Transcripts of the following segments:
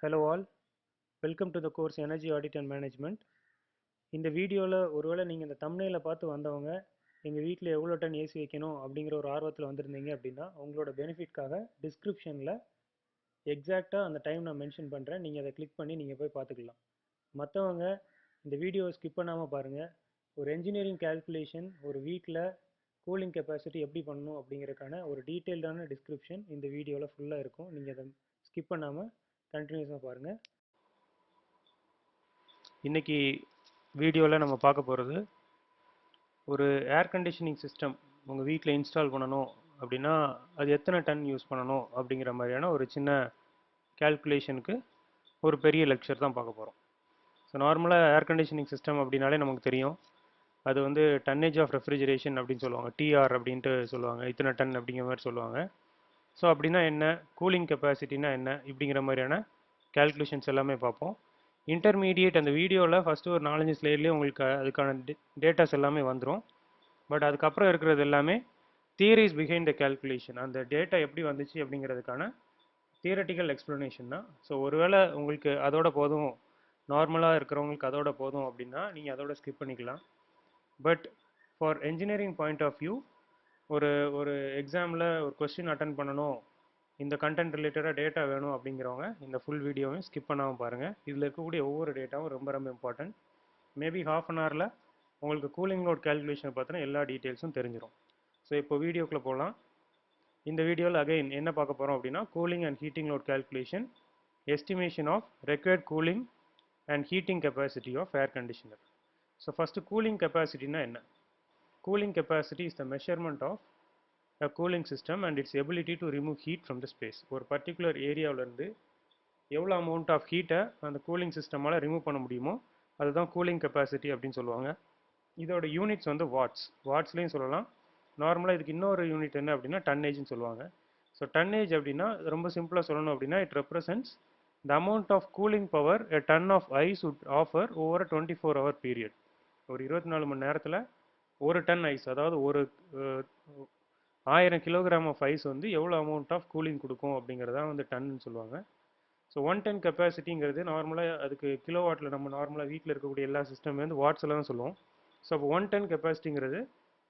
Hello all, welcome to the course Energy Audit and Management. இந்த வீடியோவில் ஒருவேளை நீங்கள் இந்த தம்ப்நெயிலை பார்த்து வந்தவங்க எங்கள் வீட்டில் எவ்வளோ டன் ஏசி வைக்கணும் அப்படிங்கிற ஒரு ஆர்வத்தில் வந்திருந்தீங்க அப்படின்னா உங்களோட பெனிஃபிட்காக டிஸ்கிரிப்ஷனில் எக்ஸாக்டாக அந்த டைம் நான் மென்ஷன் பண்ணுறேன். நீங்கள் அதை கிளிக் பண்ணி நீங்கள் போய் பார்த்துக்கலாம். மற்றவங்க இந்த வீடியோவை ஸ்கிப் பண்ணாமல் பாருங்கள். ஒரு என்ஜினியரிங் கேல்குலேஷன் ஒரு வீட்டில் கூலிங் கெப்பாசிட்டி எப்படி பண்ணணும் அப்படிங்கிறதுக்கான ஒரு டீட்டெயில்டான டிஸ்கிரிப்ஷன் இந்த வீடியோவில் ஃபுல்லாக இருக்கும். நீங்கள் அதை ஸ்கிப் பண்ணாமல் கண்டினியூஸாக பாருங்கள். இன்றைக்கி வீடியோவில் நம்ம பார்க்க போகிறது ஒரு ஏர் கண்டிஷனிங் சிஸ்டம் உங்கள் வீட்டில் இன்ஸ்டால் பண்ணணும் அப்படின்னா அது எத்தனை டன் யூஸ் பண்ணணும் அப்படிங்கிற மாதிரியான ஒரு சின்ன கேல்குலேஷனுக்கு ஒரு பெரிய லெக்சர் தான் பார்க்க போகிறோம். ஸோ நார்மலாக ஏர் கண்டிஷனிங் சிஸ்டம் அப்படின்னாலே நமக்கு தெரியும், அது வந்து டன்னேஜ் ஆஃப் ரெஃப்ரிஜரேஷன் அப்படின்னு சொல்லுவாங்க, டிஆர் அப்படின்ட்டு சொல்லுவாங்க, இத்தனை டன் அப்படிங்கிற மாதிரி சொல்லுவாங்க. ஸோ அப்படின்னா என்ன, கூலிங் கெப்பாசிட்டினா என்ன, இப்படிங்கிற மாதிரியான கேல்குலேஷன்ஸ் எல்லாமே பார்ப்போம். இன்டர்மீடியேட் அந்த வீடியோவில் ஃபஸ்ட்டு ஒரு 4-5 ஸ்லைட்லேயே உங்களுக்கு அதுக்கான டேட்டாஸ் எல்லாமே வந்துடும். பட் அதுக்கப்புறம் இருக்கிறது எல்லாமே தியரிஸ் பிஹைண்ட் த கேல்குலேஷன், அந்த டேட்டா எப்படி வந்துச்சு அப்படிங்கிறதுக்கான தியரட்டிக்கல் எக்ஸ்ப்ளனேஷன் தான். ஸோ ஒருவேளை உங்களுக்கு அதோட போதும், நார்மலாக இருக்கிறவங்களுக்கு அதோட போதும் அப்படின்னா நீங்கள் அதோட ஸ்கிப் பண்ணிக்கலாம். But for engineering point of view ஒரு ஒரு எக்ஸாமில் ஒரு கொஸ்டின் அட்டன் பண்ணணும், இந்த கண்டென்ட் ரிலேட்டடாக டேட்டா வேணும் அப்படிங்கிறவங்க இந்த ஃபுல் வீடியோவையும் ஸ்கிப் பண்ணாமல் பாருங்கள். இதில் இருக்கக்கூடிய ஒவ்வொரு டேட்டாவும் ரொம்ப ரொம்ப இம்பார்ட்டன்ட். மேபி ஹாஃப் அன் ஹவரில் உங்களுக்கு கூலிங் லோட் கேல்குலேஷன் பார்த்தோன்னா எல்லா டீட்டெயில்ஸும் தெரிஞ்சிடும். ஸோ இப்போ வீடியோக்குள்ளே போகலாம். இந்த வீடியோவில் அகைன் என்ன பார்க்க போகிறோம் அப்படின்னா cooling and heating load calculation, estimation of required cooling and heating capacity of air conditioner. So first cooling கெப்பாசிட்டினா என்ன? Cooling capacity is the measurement of a cooling system and its ability to remove heat from the space. ஒரு particular ஏரியாவிலேருந்து எவ்வளோ amount of ஹீட்டை அந்த cooling சிஸ்டமால் remove பண்ண முடியுமோ அதுதான் cooling capacity அப்படின்னு சொல்லுவாங்க. இதோட யூனிட்ஸ் வந்து வாட்ஸ்லேயும் சொல்லலாம். நார்மலாக இதுக்கு இன்னொரு யூனிட் என்ன அப்படின்னா டன்னேஜ்னு சொல்லுவாங்க. ஸோ டன்னேஜ் அப்படின்னா ரொம்ப சிம்பிளாக சொல்லணும் அப்படின்னா it represents the amount of cooling power a ton of ice would offer over a 24-hour period. ஒரு 24 மணி நேரத்தில் ஒரு டன் ஐஸ், அதாவது ஒரு 1000 கிலோகிராம் ஆஃப் ஐஸ் வந்து எவ்வளோ அமௌண்ட் ஆஃப் கூலிங் கொடுக்கும் அப்படிங்கிறதா வந்து டன்னு சொல்லுவாங்க. ஸோ 1 டன் கெப்பாசிட்டிங்கிறது நார்மலாக அதுக்கு கிலோ வாட்டில் நம்ம நார்மலாக வீட்டில் இருக்கக்கூடிய எல்லா சிஸ்டமே வந்து வாட்ஸில் தான் சொல்லுவோம். ஸோ அப்போ 1 டன் கெப்பாசிட்டிங்கிறது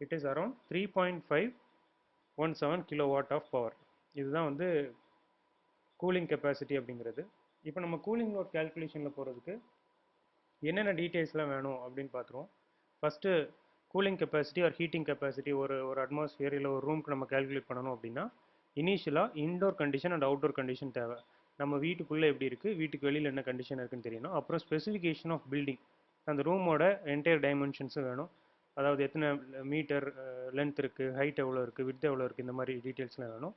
it is around 3.517 kilo watt of power. இதுதான் வந்து கூலிங் கெப்பாசிட்டி அப்படிங்கிறது. இப்போ நம்ம கூலிங் லோட் கேல்குலேஷனில் போகிறதுக்கு என்னென்ன டீட்டெயில்ஸ்லாம் வேணும் அப்படின்னு பார்த்துருவோம். First cooling capacity or heating capacity ஒரு அட்மாஸ்ஃபியர் இல்லை ஒரு ரூமுக்கு நம்ம கேல்குலேட் பண்ணணும் அப்படின்னா இனிஷியலாக indoor condition and outdoor condition தேவை. நம்ம வீட்டுக்குள்ளே எப்படி இருக்குது, வீட்டுக்கு வெளியில் என்ன கண்டிஷன் இருக்குன்னு தெரியணும். அப்புறம் ஸ்பெசிஃபிகேஷன் ஆஃப் பில்டிங், அந்த ரூமோட என்டையர் டைமென்ஷன்ஸும் வேணும். அதாவது எத்தனை மீட்டர் லென்த் இருக்குது, ஹைட் எவ்வளோ இருக்குது, விட்த் எவ்வளோ இருக்குது, இந்த மாதிரி டீட்டெயில்ஸ்லாம் வேணும்.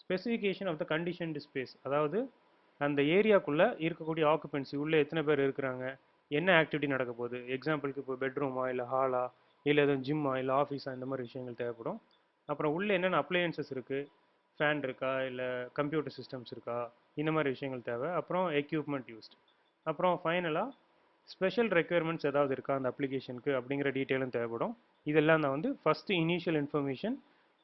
Specification of the conditioned space, அதாவது அந்த ஏரியாக்குள்ளே இருக்கக்கூடிய ஆக்குபென்சி உள்ளே எத்தனை பேர் இருக்கிறாங்க, என்ன ஆக்டிவிட்டி நடக்க போகுது. எக்ஸாம்பிளுக்கு இப்போ பெட்ரூமா இல்லை ஹாலா இல்லை எதுவும் ஜிம்மா இல்லை ஆஃபீஸா, இந்த மாதிரி விஷயங்கள் தேவைப்படும். அப்புறம் உள்ளே என்னென்ன அப்ளையன்சஸ் இருக்குது, ஃபேன் இருக்கா இல்லை கம்ப்யூட்டர் சிஸ்டம்ஸ் இருக்கா, இந்த மாதிரி விஷயங்கள் தேவை. அப்புறம் எக்யூப்மெண்ட் யூஸ்ட். அப்புறம் ஃபைனலாக ஸ்பெஷல் ரெக்குயர்மெண்ட்ஸ் ஏதாவது இருக்கா அந்த அப்ளிகேஷனுக்கு அப்படிங்கிற டீட்டெயிலும் தேவைப்படும். இதெல்லாம் தான் வந்து first initial information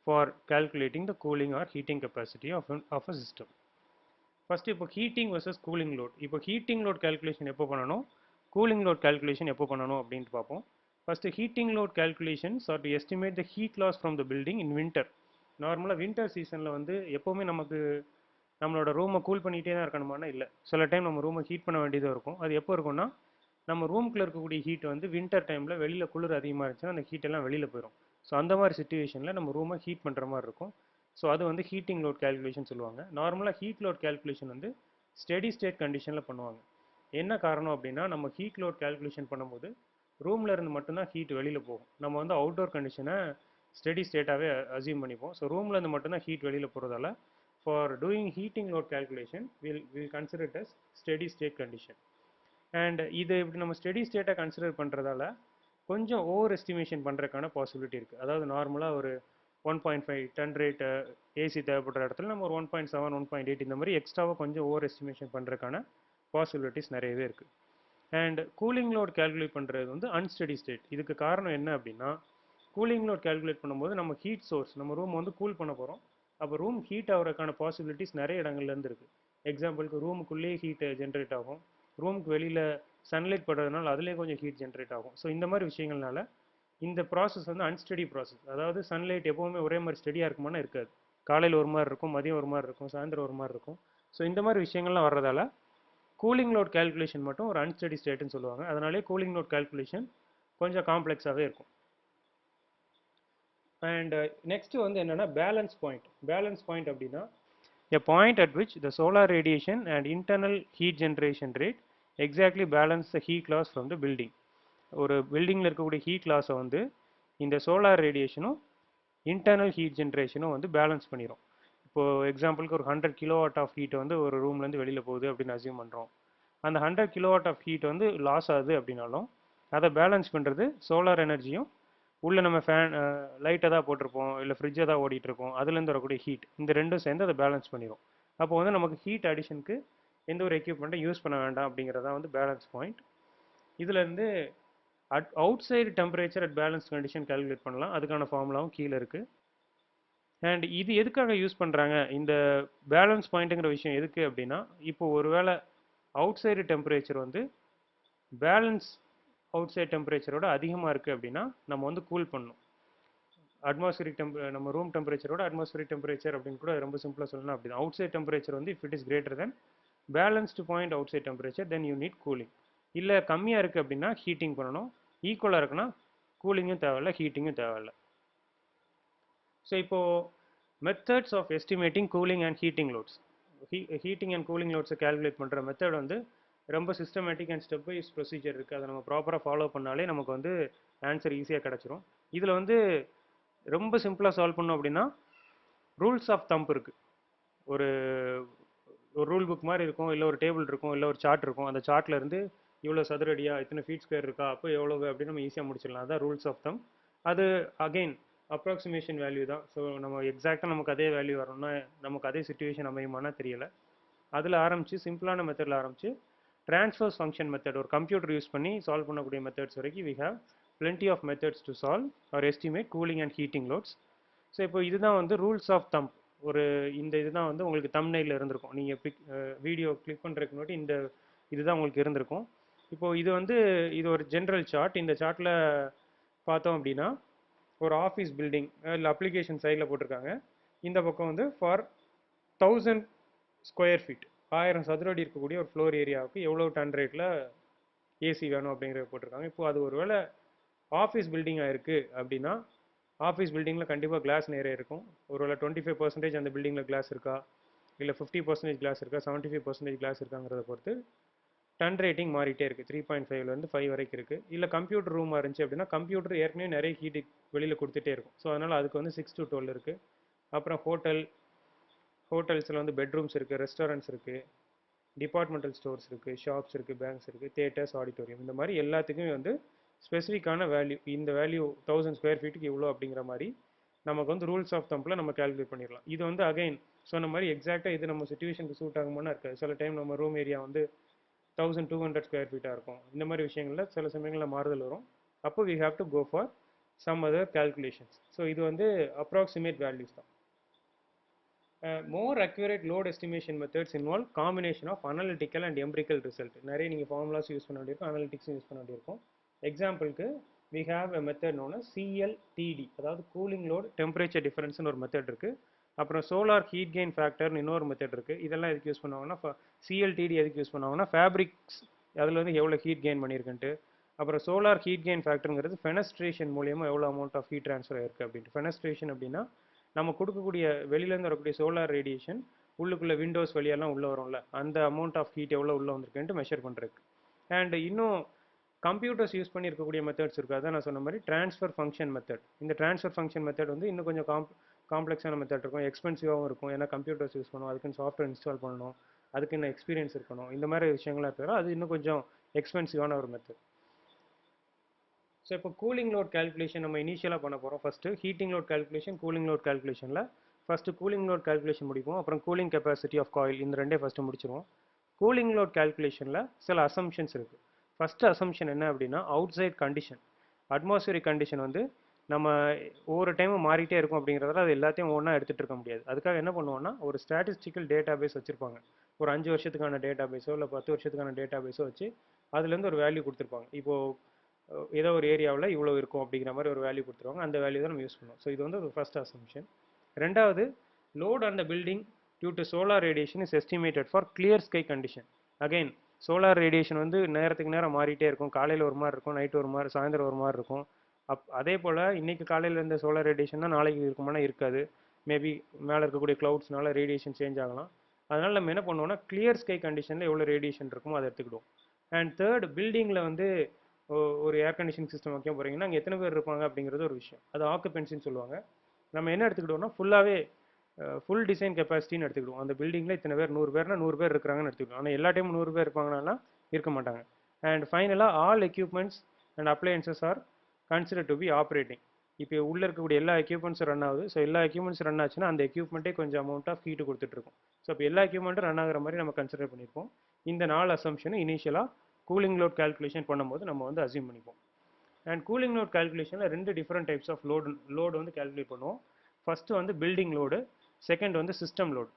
for calculating the cooling or heating capacity of a system. First இப்போ ஹீட்டிங் வர்சஸ் கூலிங் லோட். இப்போ ஹீட்டிங் லோட் கால்குலேஷன் எப்போ பண்ணணும், கூலிங் லோட் கால்குலேஷன் எப்போ பண்ணணும் அப்படின்ட்டு பார்ப்போம். First heating load calculations are to estimate the heat loss from the building in winter. நார்மலாக winter சீசனில் வந்து எப்போவுமே நமக்கு நம்மளோட ரூமை கூல் பண்ணிகிட்டே தான் இருக்கணுமானா இல்லை, சில டைம் நம்ம ரூமை ஹீட் பண்ண வேண்டியதாக இருக்கும். அது எப்போ இருக்கும்னா நம்ம ரூம்குள்ளே இருக்கக்கூடிய ஹீட் வந்து வின்டர் டைமில் வெளியில் குளிர் அதிகமாக இருந்துச்சுன்னா அந்த ஹீட்டெல்லாம் வெளியில் போயிடும். ஸோ அந்த மாதிரி சுச்சுவேஷனில் நம்ம ரூமை ஹீட் பண்ணுற மாதிரி இருக்கும். ஸோ அது வந்து ஹீட்டிங் லோட் கால்குலேஷன் சொல்லுவாங்க. நார்மலாக ஹீட் லோட் கால்குலேஷன் வந்து ஸ்டெடி ஸ்டேட் கண்டிஷனில் பண்ணுவாங்க. என்ன காரணம் அப்படின்னா நம்ம ஹீட் லோட் கால்குலேஷன் பண்ணும்போது ரூமில் இருந்து மட்டும்தான் ஹீட் வெளியில் போகும். நம்ம வந்து அவுட்டோர் கண்டிஷனை ஸ்டெடி ஸ்டேட்டாகவே அசியூம் பண்ணிப்போம். ஸோ ரூமில் இருந்து மட்டும்தான் ஹீட் வெளியில் போகிறதால for doing heating load calculation will consider it as steady state condition. And இது இப்படி நம்ம ஸ்டெடி ஸ்டேட்டை கன்சிடர் பண்ணுறதால கொஞ்சம் ஓவர் எஸ்டிமேஷன் பண்ணுறதுக்கான பாசிபிலிட்டி இருக்குது. அதாவது நார்மலாக ஒரு 1.5 டன் ரேட் ஏசி தேவைப்படுற இடத்துல நம்ம ஒரு 1.7 1.8 இந்த மாதிரி எக்ஸ்ட்ராவாக கொஞ்சம் ஓவர் எஸ்டிமேஷன் பண்ணுறதுக்கான பாசிபிலிட்டிஸ் நிறையவே இருக்குது. அண்ட் கூலிங் லோட் கால்குலேட் பண்ணுறது வந்து அன்ஸ்டெடி ஸ்டேட். இதுக்கு காரணம் என்ன அப்படின்னா கூலிங் லோட் கால்குலேட் பண்ணும்போது நம்ம ஹீட் சோர்ஸ், நம்ம ரூம் வந்து கூல் பண்ண போகிறோம். அப்போ ரூம் ஹீட் ஆகிறதுக்கான பாசிபிலிட்டிஸ் நிறைய இடங்கள்லேருந்து இருக்குது. எக்ஸாம்பிளுக்கு ரூமுக்குள்ளேயே ஹீட் ஜென்ரேட் ஆகும், ரூமுக்கு வெளியில் சன்லைட் படுறதுனால அதுலேயே கொஞ்சம் ஹீட் ஜென்ரேட் ஆகும். ஸோ இந்த மாதிரி விஷயங்கள்னால இந்த ப்ராசஸ் வந்து அன்ஸ்டடி ப்ராசஸ். அதாவது சன்லைட் எப்போவுமே ஒரே மாதிரி ஸ்டடியாக இருக்குமானா இருக்காது. காலையில் ஒரு மாதிரி இருக்கும், மதியம் ஒரு மாதிரி இருக்கும், சாயந்தரம் ஒரு மாதிரி இருக்கும். ஸோ இந்த மாதிரி விஷயங்கள்லாம் வர்றதால கூலிங் லோட் கேல்குலேஷன் மட்டும் ஒரு அன்ஸ்டடி ஸ்டேட்னு சொல்லுவாங்க. அதனாலே கூலிங் லோட் கேல்குலேஷன் கொஞ்சம் காம்ப்ளெக்ஸாகவே இருக்கும். அண்ட் நெக்ஸ்ட் வந்து என்னன்னா பேலன்ஸ் பாயிண்ட். பேலன்ஸ் பாயிண்ட் அப்படின்னா a point at which the solar radiation and internal heat generation rate exactly balance the heat loss from the building. ஒரு பில்டிங்கில் இருக்கக்கூடிய ஹீட் லாஸை வந்து இந்த சோலார் ரேடியேஷனும் இன்டர்னல் ஹீட் ஜென்ரேஷனும் வந்து பேலன்ஸ் பண்ணிடும். இப்போது எக்ஸாம்பிளுக்கு ஒரு 100 கிலோவாட் ஆஃப் ஹீட் வந்து ஒரு ரூம்லேருந்து வெளியில் போகுது அப்படின்னு அசியூம் பண்ணுறோம். அந்த 100 கிலோவாட் ஆஃப் ஹீட் வந்து லாஸ் ஆகுது அப்படின்னாலும் அதை பேலன்ஸ் பண்ணுறது சோலார் எனர்ஜியும் உள்ளே நம்ம ஃபேன் லைட்டை தான் போட்டிருப்போம், இல்லை ஃப்ரிட்ஜை தான் ஓடிட்டுருக்கோம், அதுலேருந்து வரக்கூடிய ஹீட், இந்த ரெண்டும் சேர்ந்து அதை பேலன்ஸ் பண்ணிடும். அப்போ வந்து நமக்கு ஹீட் அடிஷனுக்கு எந்த ஒரு எக்யூப்மெண்ட்டும் யூஸ் பண்ண வேண்டாம் அப்படிங்கிறதா வந்து பேலன்ஸ் பாயிண்ட். இதுலேருந்து out side temperature at balance condition calculate பண்ணலாம். அதுக்கான ஃபார்முலாவும் கீழே இருக்குது. அண்ட் இது எதுக்காக யூஸ் பண்ணுறாங்க, இந்த பேலன்ஸ் பாயிண்ட்டுங்கிற விஷயம் எதுக்கு அப்படின்னா, இப்போ ஒருவேளை அவுட் சைடு டெம்பரேச்சர் வந்து பேலன்ஸ் அவுட் சைட் டெம்பரேச்சரோட அதிகமாக இருக்குது அப்படின்னா நம்ம வந்து கூல் பண்ணணும். அட்மாஸ்பியரிக் நம்ம ரூம் டெம்பரேச்சரோட அட்மாஸ்பியரிக் டெம்பரேச்சர் அப்படின்னு கூட ரொம்ப சிம்பிளாக சொல்லணும். அப்படி அவுட் சைட் டெம்பரேச்சர் வந்து if it is greater then balanced point outside temperature then you need cooling. இல்லை கம்மியாக இருக்குது அப்படின்னா ஹீட்டிங் பண்ணணும். ஈக்குவலாக இருக்குன்னா கூலிங்கும் தேவையில்லை, ஹீட்டிங்கும் தேவையில்லை. ஸோ இப்போது methods of estimating cooling and heating loads. Heating and cooling லோட்ஸை கால்குலேட் பண்ணுற மெத்தட் வந்து ரொம்ப systematic and stepwise procedure இருக்குது. அதை நம்ம ப்ராப்பராக ஃபாலோ பண்ணாலே நமக்கு வந்து ஆன்சர் ஈஸியாக கிடச்சிரும். இதில் வந்து ரொம்ப சிம்பிளாக சால்வ் பண்ணோம் அப்படின்னா ரூல்ஸ் ஆஃப் தம்ப் இருக்குது. ஒரு ரூல் புக் மாதிரி இருக்கும், இல்லை ஒரு டேபிள் இருக்கும், இல்லை ஒரு சார்ட் இருக்கும். அந்த சார்ட்டில் இருந்து இவ்வளோ சதுரடியா, இத்தனை ஃபீட் ஸ்கொயர் இருக்கா, அப்போ எவ்வளோ அப்படின்னு நம்ம ஈஸியாக முடிச்சிடலாம். அதான் ரூல்ஸ் ஆஃப் தம்ப். அது அகெயின் அப்ராக்சிமேஷன் வேல்யூ தான். ஸோ நம்ம எக்ஸாக்டாக நமக்கு அதே வேல்யூ வரணும்னா நமக்கு அதே சுச்சுவேஷன் அமையுமானா தெரியலை. அதில் ஆரம்பித்து சிம்பிளான மெத்தடில் ஆரம்பித்து ட்ரான்ஸ்ஃபர்ஸ் ஃபங்க்ஷன் மெத்தட், ஒரு கம்ப்யூட்டர் யூஸ் பண்ணி சால்வ் பண்ணக்கூடிய மெத்தட்ஸ் வரைக்கும் we have plenty of methods to solve or estimate cooling and heating loads. So இப்போ இதுதான் வந்து ரூல்ஸ் ஆஃப் தம்ப். ஒரு இந்த இதுதான் வந்து உங்களுக்கு தம்ப்நெயிலில் இருந்திருக்கும். நீங்கள் வீடியோ கிளிக் பண்ணுறதுக்கு முன்னாடி இந்த இதுதான் உங்களுக்கு இருந்திருக்கும். இப்போது இது வந்து இது ஒரு ஜென்ரல் சார்ட். இந்த சார்ட்டில் பார்த்தோம் அப்படின்னா ஒரு ஆஃபீஸ் பில்டிங் இல்லை அப்ளிகேஷன் சைடில் போட்டிருக்காங்க. இந்த பக்கம் வந்து ஃபார் 1000 ஸ்கொயர் ஃபீட், 1000 சதுரடி இருக்கக்கூடிய ஒரு ஃப்ளோர் ஏரியாவுக்கு எவ்வளோ டன் ரேட்டில் ஏசி வேணும் அப்படிங்கிறத போட்டிருக்காங்க. இப்போ அது ஒரு வேளை ஆஃபீஸ் பில்டிங்காக இருக்குது அப்படின்னா ஆஃபீஸ் பில்டிங்கில் கண்டிப்பாக கிளாஸ் நிறைய இருக்கும். ஒரு வேளை 25% அந்த பில்டிங்கில் கிளாஸ் இருக்கா, இல்லை 50% கிளாஸ் இருக்கா, 75% கிளாஸ் இருக்காங்கிறத பொறுத்து டன் ரேட்டிங் மாறிட்டே இருக்குது. 3.5லேருந்து 5 வரைக்கும் இருக்குது. இல்லை கம்ப்யூட்டர் ரூமாக இருந்துச்சு அப்படின்னா கம்ப்யூட்டர் ஏற்கனவே நிறைய ஹீட் வெளியில் கொடுத்துட்டே இருக்கும். ஸோ அதனால் அதுக்கு வந்து 6 to 12 இருக்குது. அப்புறம் ஹோட்டல்ஸில் வந்து பெட்ரூம்ஸ் இருக்குது, ரெஸ்டாரண்ட்ஸ் இருக்குது, டிபார்ட்மெண்டல் ஸ்டோர்ஸ் இருக்குது, ஷாப்ஸ் இருக்குது, பேங்க்ஸ் இருக்குது, தியேட்டர்ஸ், ஆடிட்டோரியம், இந்த மாதிரி எல்லாத்துக்குமே வந்து ஸ்பெசிஃபிக்கான வேல்யூ, இந்த வேல்யூ 1000 ஸ்கொயர் ஃபீட்டுக்கு இவ்வளோ அப்படிங்கிற மாதிரி நமக்கு வந்து ரூல்ஸ் ஆஃப் தம்பில் நம்ம கால்குலேட் பண்ணிடலாம். இது வந்து அகைன் சொன்ன மாதிரி எக்ஸாக்டாக இது நம்ம சுச்சுவேஷனுக்கு சூட் ஆகுமானா இருக்காது. சில டைம் நம்ம ரூம் ஏரியா வந்து 1200 ஸ்கொயர் ஃபீட்டாக இருக்கும். இந்த மாதிரி விஷயங்களில் சில சமயங்களில் மாறுதல் வரும். அப்போ we have to go for some other calculations. So இது வந்து அப்ராக்சிமேட் வேல்யூஸ் தான். More accurate load estimation methods involve combination of analytical and empirical result. நிறைய நீங்கள் ஃபார்முலாஸ் யூஸ் பண்ண வேண்டியிருக்கும், அனாலிட்டிக்ஸும் யூஸ் பண்ண வேண்டியிருக்கும். எக்ஸாம்பிளுக்கு we have a method known as CLTD, அதாவது கூலிங் லோட் டெம்பரேச்சர் டிஃபரன்ஸ்னு ஒரு மெத்தட் இருக்குது. அப்புறம் சோலார் ஹீட் கெயின் ஃபேக்டர்னு இன்னொரு மெத்தட் இருக்குது. இதெல்லாம் எதுக்கு யூஸ் பண்ணுவாங்கன்னா சிஎல்டிடி எதுக்கு யூஸ் பண்ணுவாங்கன்னா ஃபேப்ரிக்ஸ் அதில் வந்து எவ்வளோ ஹீட் கெயின் பண்ணியிருக்குன்ட்டு. அப்புறம் சோலார் ஹீட் கெயின் ஃபேக்டருங்கிறது ஃபெனஸ்ட்ரேஷன் மூலியமாக எவ்வளோ அமௌண்ட் ஆஃப் ஹீட் ட்ரான்ஸ்ஃபர் ஆயிருக்கு அப்படின்ட்டு. ஃபெனஸ்ட்ரேஷன் அப்படின்னா நம்ம கொடுக்கக்கூடிய வெளியிலேருந்து வரக்கூடிய சோலார் ரேடியேஷன் உள்ளுக்குள்ளே விண்டோஸ் வழியெல்லாம் உள்ளே வரும்ல, அந்த அமௌண்ட் ஆஃப் ஹீட் எவ்வளோ உள்ளே வந்திருக்குன்ட்டு மெஷர் பண்ணுறதுக்கு. அண்ட் இன்னும் கம்ப்யூட்டர்ஸ் யூஸ் பண்ணி இருக்கக்கூடிய மெத்தட்ஸ் இருக்குது. அதான் நான் சொன்ன மாதிரி ட்ரான்ஸ்ஃபர் ஃபங்க்ஷன் மெத்தட். இந்த ட்ரான்ஸ்ஃபர் ஃபங்க்ஷன் மெத்தட் வந்து இன்னும் கொஞ்சம் காம்ப்ளெக்ஸான மெத்தட் இருக்கும், எக்ஸ்பென்சிவாகவும் இருக்கும். ஏன்னா கம்ப்யூட்டர்ஸ் யூஸ் பண்ணுவோம், அதுக்குன்னு சாஃப்ட்வேர் இன்ஸ்டால் பண்ணணும், அதுக்கு இன்னும் எக்ஸ்பீரியன்ஸ் இருக்கணும். இந்த மாதிரி விஷயங்களாக இருக்கிறதா அது இன்னும் கொஞ்சம் எக்ஸ்பென்சிவான ஒரு மெத்தட். ஸோ இப்போ கூலிங் லோட் கால்குலேஷன் நம்ம இனிஷியலாக பண்ண போகிறோம். First heating load calculation, cooling load கால்குலேஷனில் ஃபஸ்ட்டு கூலிங் லோட் கால்குலேஷன் முடிப்போம். அப்புறம் கூலிங் கெப்பாசிட்டி ஆஃப் காயில், இந்த ரெண்டே ஃபஸ்ட்டு முடிச்சிருவோம். கூலிங் லோட் கால்குலேஷனில் சில அசம்ஷன்ஸ் இருக்குது. ஃபஸ்ட்டு அசம்ஷன் என்ன அப்படின்னா outside condition, atmospheric condition வந்து நம்ம ஒவ்வொரு டைமும் மாறிட்டே இருக்கும் அப்படிங்கிறதால அது எல்லாத்தையும் ஒன்றா எடுத்துகிட்டு இருக்க முடியாது. அதுக்காக என்ன பண்ணுவோம்னா ஒரு ஸ்டாட்டிஸ்டிக்கல் டேட்டா பேஸ் வச்சுருப்பாங்க. ஒரு 5 வருஷத்துக்கான டேட்டா பேஸோ இல்லை 10 வருஷத்துக்கான டேட்டா பேஸோ வச்சு அதுலேருந்து ஒரு வேல்யூ கொடுத்துருப்பாங்க. இப்போது ஏதோ ஒரு ஏரியாவில் இவ்வளோ இருக்கும் அப்படிங்கிற மாதிரி ஒரு வேல்யூ கொடுத்துருவாங்க. அந்த வேல்யூ தான் நம்ம யூஸ் பண்ணுவோம். ஸோ இது வந்து ஒரு ஃபர்ஸ்ட் அசம்ஷன். ரெண்டாவது, load on the building due to solar radiation is estimated for clear sky condition. Again solar radiation வந்து நேரத்துக்கு நேரம் மாறிட்டே இருக்கும். காலையில் ஒரு மாதிரி இருக்கும், நைட்டு ஒரு மாதிரி, சாயந்தரம் ஒரு மாதிரி இருக்கும். அதே போல் இன்றைக்கி காலையில் இருந்த சோலார் ரேடியேஷன் தான் நாளைக்கு இருக்குமானா இருக்காது. மேபி மேலே இருக்கக்கூடிய க்ளவுட்ஸ்னால ரேடியேஷன் சேஞ்ச் ஆகலாம். அதனால் நம்ம என்ன பண்ணுவோம்னா கிளியர் ஸ்கை கண்டிஷனில் எவ்வளோ ரேடியேஷன் இருக்குமோ அதை எடுத்துக்கிடுவோம். அண்ட் தேர்ட், பில்டிங்கில் வந்து ஒரு ஏர் கண்டிஷனிங் சிஸ்டம் வைக்க போகிறீங்கன்னா அங்கே எத்தனை பேர் இருப்பாங்க அப்படிங்கிறது ஒரு விஷயம். அது ஆக்குபென்சின்னு சொல்லுவாங்க. நம்ம என்ன எடுத்துக்கிட்டோம்னா ஃபுல்லாகவே ஃபுல் டிசைன் கெப்பாசிட்டின்னு எடுத்துக்கிடுவோம். அந்த பில்டிங்கில் இத்தனை பேர், 100 பேர்னா 100 பேர் இருக்கிறாங்கன்னு எடுத்துக்கிடுவோம். ஆனால் எல்லா டைமும் 100 பேர் இருப்பாங்கன்னா இருக்க மாட்டாங்க. அண்ட் ஃபைனலாக all equipments and appliances are consider to be operating. இப்போ உள்ளே இருக்கக்கூடிய எல்லா எக்யூப்மெண்ட்ஸும் ரன் ஆகுது. ஸோ எல்லா எக்யூப்மெண்ட்ஸ் ரன் ஆச்சுன்னா அந்த எக்யூப்மெண்ட்டே கொஞ்சம் அமௌண்ட் ஆஃப் ஹீட்டு கொடுத்துட்ருக்கும். ஸோ இப்போ எல்லா எக்யூப்மெண்ட்டும் ரன் ஆகிற மாதிரி நம்ம கன்சிடர் பண்ணியிருப்போம். இந்த 4 அசம்ஷனும் இனிஷியலாக கூலிங் லோட் கால்குலேஷன் பண்ணும்போது நம்ம வந்து அசியூம் பண்ணிப்போம். அண்ட் கூலிங் லோட் கால்குலேஷனில் 2 டிஃப்ரெண்ட் டைப்ஸ் ஆஃப் லோடு வந்து கால்குலேட் பண்ணுவோம். ஃபஸ்ட்டு வந்து பில்டிங் லோடு, செகண்ட் வந்து சிஸ்டம் லோடு.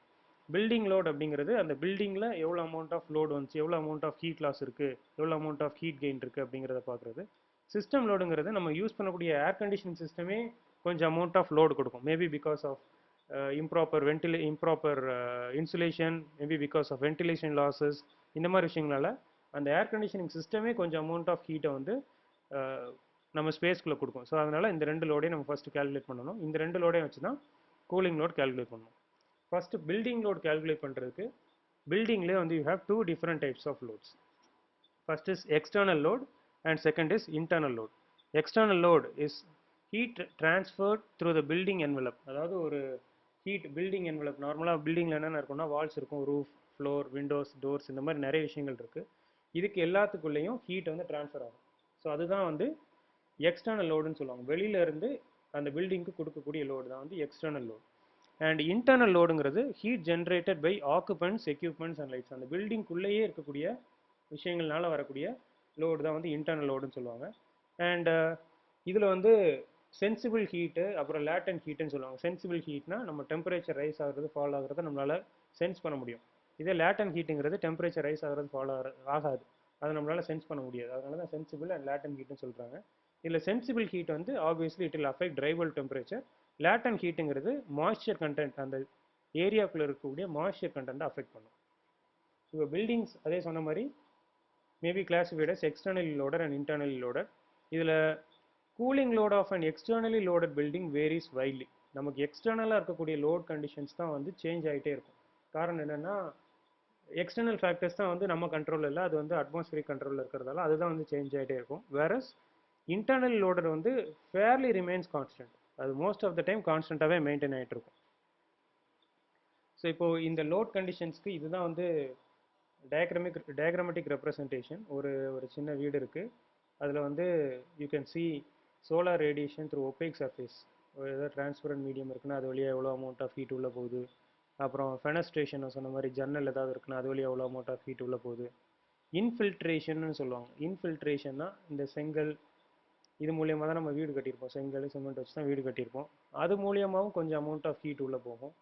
பில்டிங் லோட் அப்படிங்கிறது அந்த பில்டிங்கில் எவ்வளோ அமௌண்ட் ஆஃப் லோடு வந்துச்சு, எவ்வளோ அமௌண்ட் ஆஃப் ஹீட் லாஸ் இருக்குது, எவ்வளோ அமௌண்ட் ஆஃப் ஹீட் கெயின் இருக்குது அப்படிங்கிறத பார்க்குறது. சிஸ்டம் லோடுங்கிறது நம்ம யூஸ் பண்ணக்கூடிய ஏர் கண்டிஷனிங் சிஸ்டமே கொஞ்சம் அமௌண்ட் ஆஃப் லோடு கொடுக்கும். Maybe because of improper insulation, maybe because of ventilation losses, இந்த மாதிரி விஷயங்களால அந்த ஏர் கண்டிஷனிங் சிஸ்டமே கொஞ்சம் அமௌண்ட் ஆஃப் ஹீட்டை வந்து நம்ம ஸ்பேஸ்க்குள்ளே கொடுக்கும். ஸோ அதனால் இந்த 2 லோடையும் நம்ம ஃபஸ்ட்டு கால்குலேட் பண்ணணும். இந்த 2 லோடையும் வச்சு தான் கூலிங் லோட் கால்குலேட் பண்ணணும். ஃபஸ்ட்டு பில்டிங் லோட் கால்குலேட் பண்ணுறதுக்கு பில்டிங்லேயே வந்து you have 2 different types of loads. First is external load and second is internal load. External load is heat transferred through the building envelope. அதாவது ஒரு heat building envelope, நார்மலாக பில்டிங்கில் என்னென்ன இருக்கும்னா Waals இருக்கும், ரூஃப், ஃப்ளோர், விண்டோஸ், டோர்ஸ், இந்த மாதிரி நிறைய விஷயங்கள் இருக்குது. இதுக்கு எல்லாத்துக்குள்ளேயும் ஹீட் வந்து ட்ரான்ஸ்ஃபர் ஆகும். ஸோ அதுதான் வந்து எக்ஸ்டர்னல் லோடுன்னு சொல்லுவாங்க. வெளியிலேருந்து அந்த பில்டிங்க்கு கொடுக்கக்கூடிய லோடு தான் வந்து எக்ஸ்டர்னல் லோடு. அண்ட் இன்டர்னல் லோடுங்கிறது heat generated by occupants, equipments and lights. அந்த பில்டிங்குள்ளேயே இருக்கக்கூடிய விஷயங்கள்னால வரக்கூடிய லோடு தான் வந்து இன்டர்னல் லோடுன்னு சொல்லுவாங்க. அண்ட் இதில் வந்து சென்சிபிள் ஹீட்டு, அப்புறம் லேட்டன்ட் ஹீட்டுன்னு சொல்லுவாங்க. சென்சிபிள் ஹீட்னா நம்ம டெம்பரேச்சர் ரைஸ் ஆகுறது, ஃபால் ஆகுறத நம்மளால் சென்ஸ் பண்ண முடியும். இதே லேட்டன்ட் ஹீட்டுங்கிறது டெம்பரேச்சர் ரைஸ் ஆகுறது, ஃபால் ஆகாது, அதை நம்மளால் சென்ஸ் பண்ண முடியாது. அதனால தான் சென்சிபிள் அண்ட் லேட்டன்ட் ஹீட்னு சொல்கிறாங்க. இதில் சென்சிபிள் ஹீட் வந்து ஆப்வியஸ்லி இட் வில் அஃபெக்ட் ட்ரைவல் டெம்பரேச்சர். லேட்டன்ட் ஹீட்டுங்கிறது மாய்ஸ்சர் கண்டென்ட், அந்த ஏரியாவுக்குள்ளே இருக்கக்கூடிய மாய்ஸ்சர் கண்டென்ட்டை அஃபெக்ட் பண்ணும். இப்போ பில்டிங்ஸ் அதே சொன்ன மாதிரி maybe classified as externally loaded and internally loaded. இதில் cooling load of and externally loaded building varies widely. நமக்கு எக்ஸ்டர்னலாக இருக்கக்கூடிய லோட் கண்டிஷன்ஸ் தான் வந்து சேஞ்ச் ஆகிட்டே இருக்கும். காரணம் என்னென்னா எக்ஸ்டர்னல் ஃபேக்டர்ஸ் தான் வந்து நம்ம கண்ட்ரோலில் இல்லை, அது வந்து அட்மாஸ்பியரிக் கண்ட்ரோலில் இருக்கிறதால அதுதான் வந்து சேஞ்ச் ஆகிட்டே இருக்கும். வேறஸ் இன்டர்னல் லோடட் வந்து ஃபேர்லி ரிமைன்ஸ் கான்ஸ்டன்ட். அது மோஸ்ட் ஆஃப் த டைம் கான்ஸ்டண்ட்டாகவே மெயின்டைன் ஆகிட்டு இருக்கும். ஸோ இப்போது இந்த லோட் கண்டிஷன்ஸ்க்கு இதுதான் வந்து டயக்ராமேட்டிக் ரெப்ரசன்டேஷன். ஒரு சின்ன வீடு இருக்குது, அதில் வந்து you can see solar radiation through opaque surface. ஏதாவது டிரான்ஸ்பரண்ட் மீடியம் இருக்குன்னா அது வழியாக எவ்வளோ அமௌண்ட் ஆஃப் ஹீட் உள்ளே போகுது. அப்புறம் ஃபெனஸ்ட்ரேஷன் சொன்ன மாதிரி ஜன்னல் ஏதாவது இருக்குன்னா அது வழியாக எவ்வளோ அமௌண்ட் ஆஃப் ஹீட் உள்ளே போகுது. இன்ஃபில்ட்ரேஷன்னு சொல்லுவாங்க. இன்ஃபில்ட்ரேஷன்னா இந்த செங்கல் இது மூலியமாக தான் நம்ம வீடு கட்டியிருப்போம். செங்கல் சிமெண்ட் வச்சு தான் வீடு கட்டியிருப்போம். அது மூலியமாகவும் கொஞ்சம் அமௌண்ட் ஆஃப் ஹீட் உள்ளே போகும்.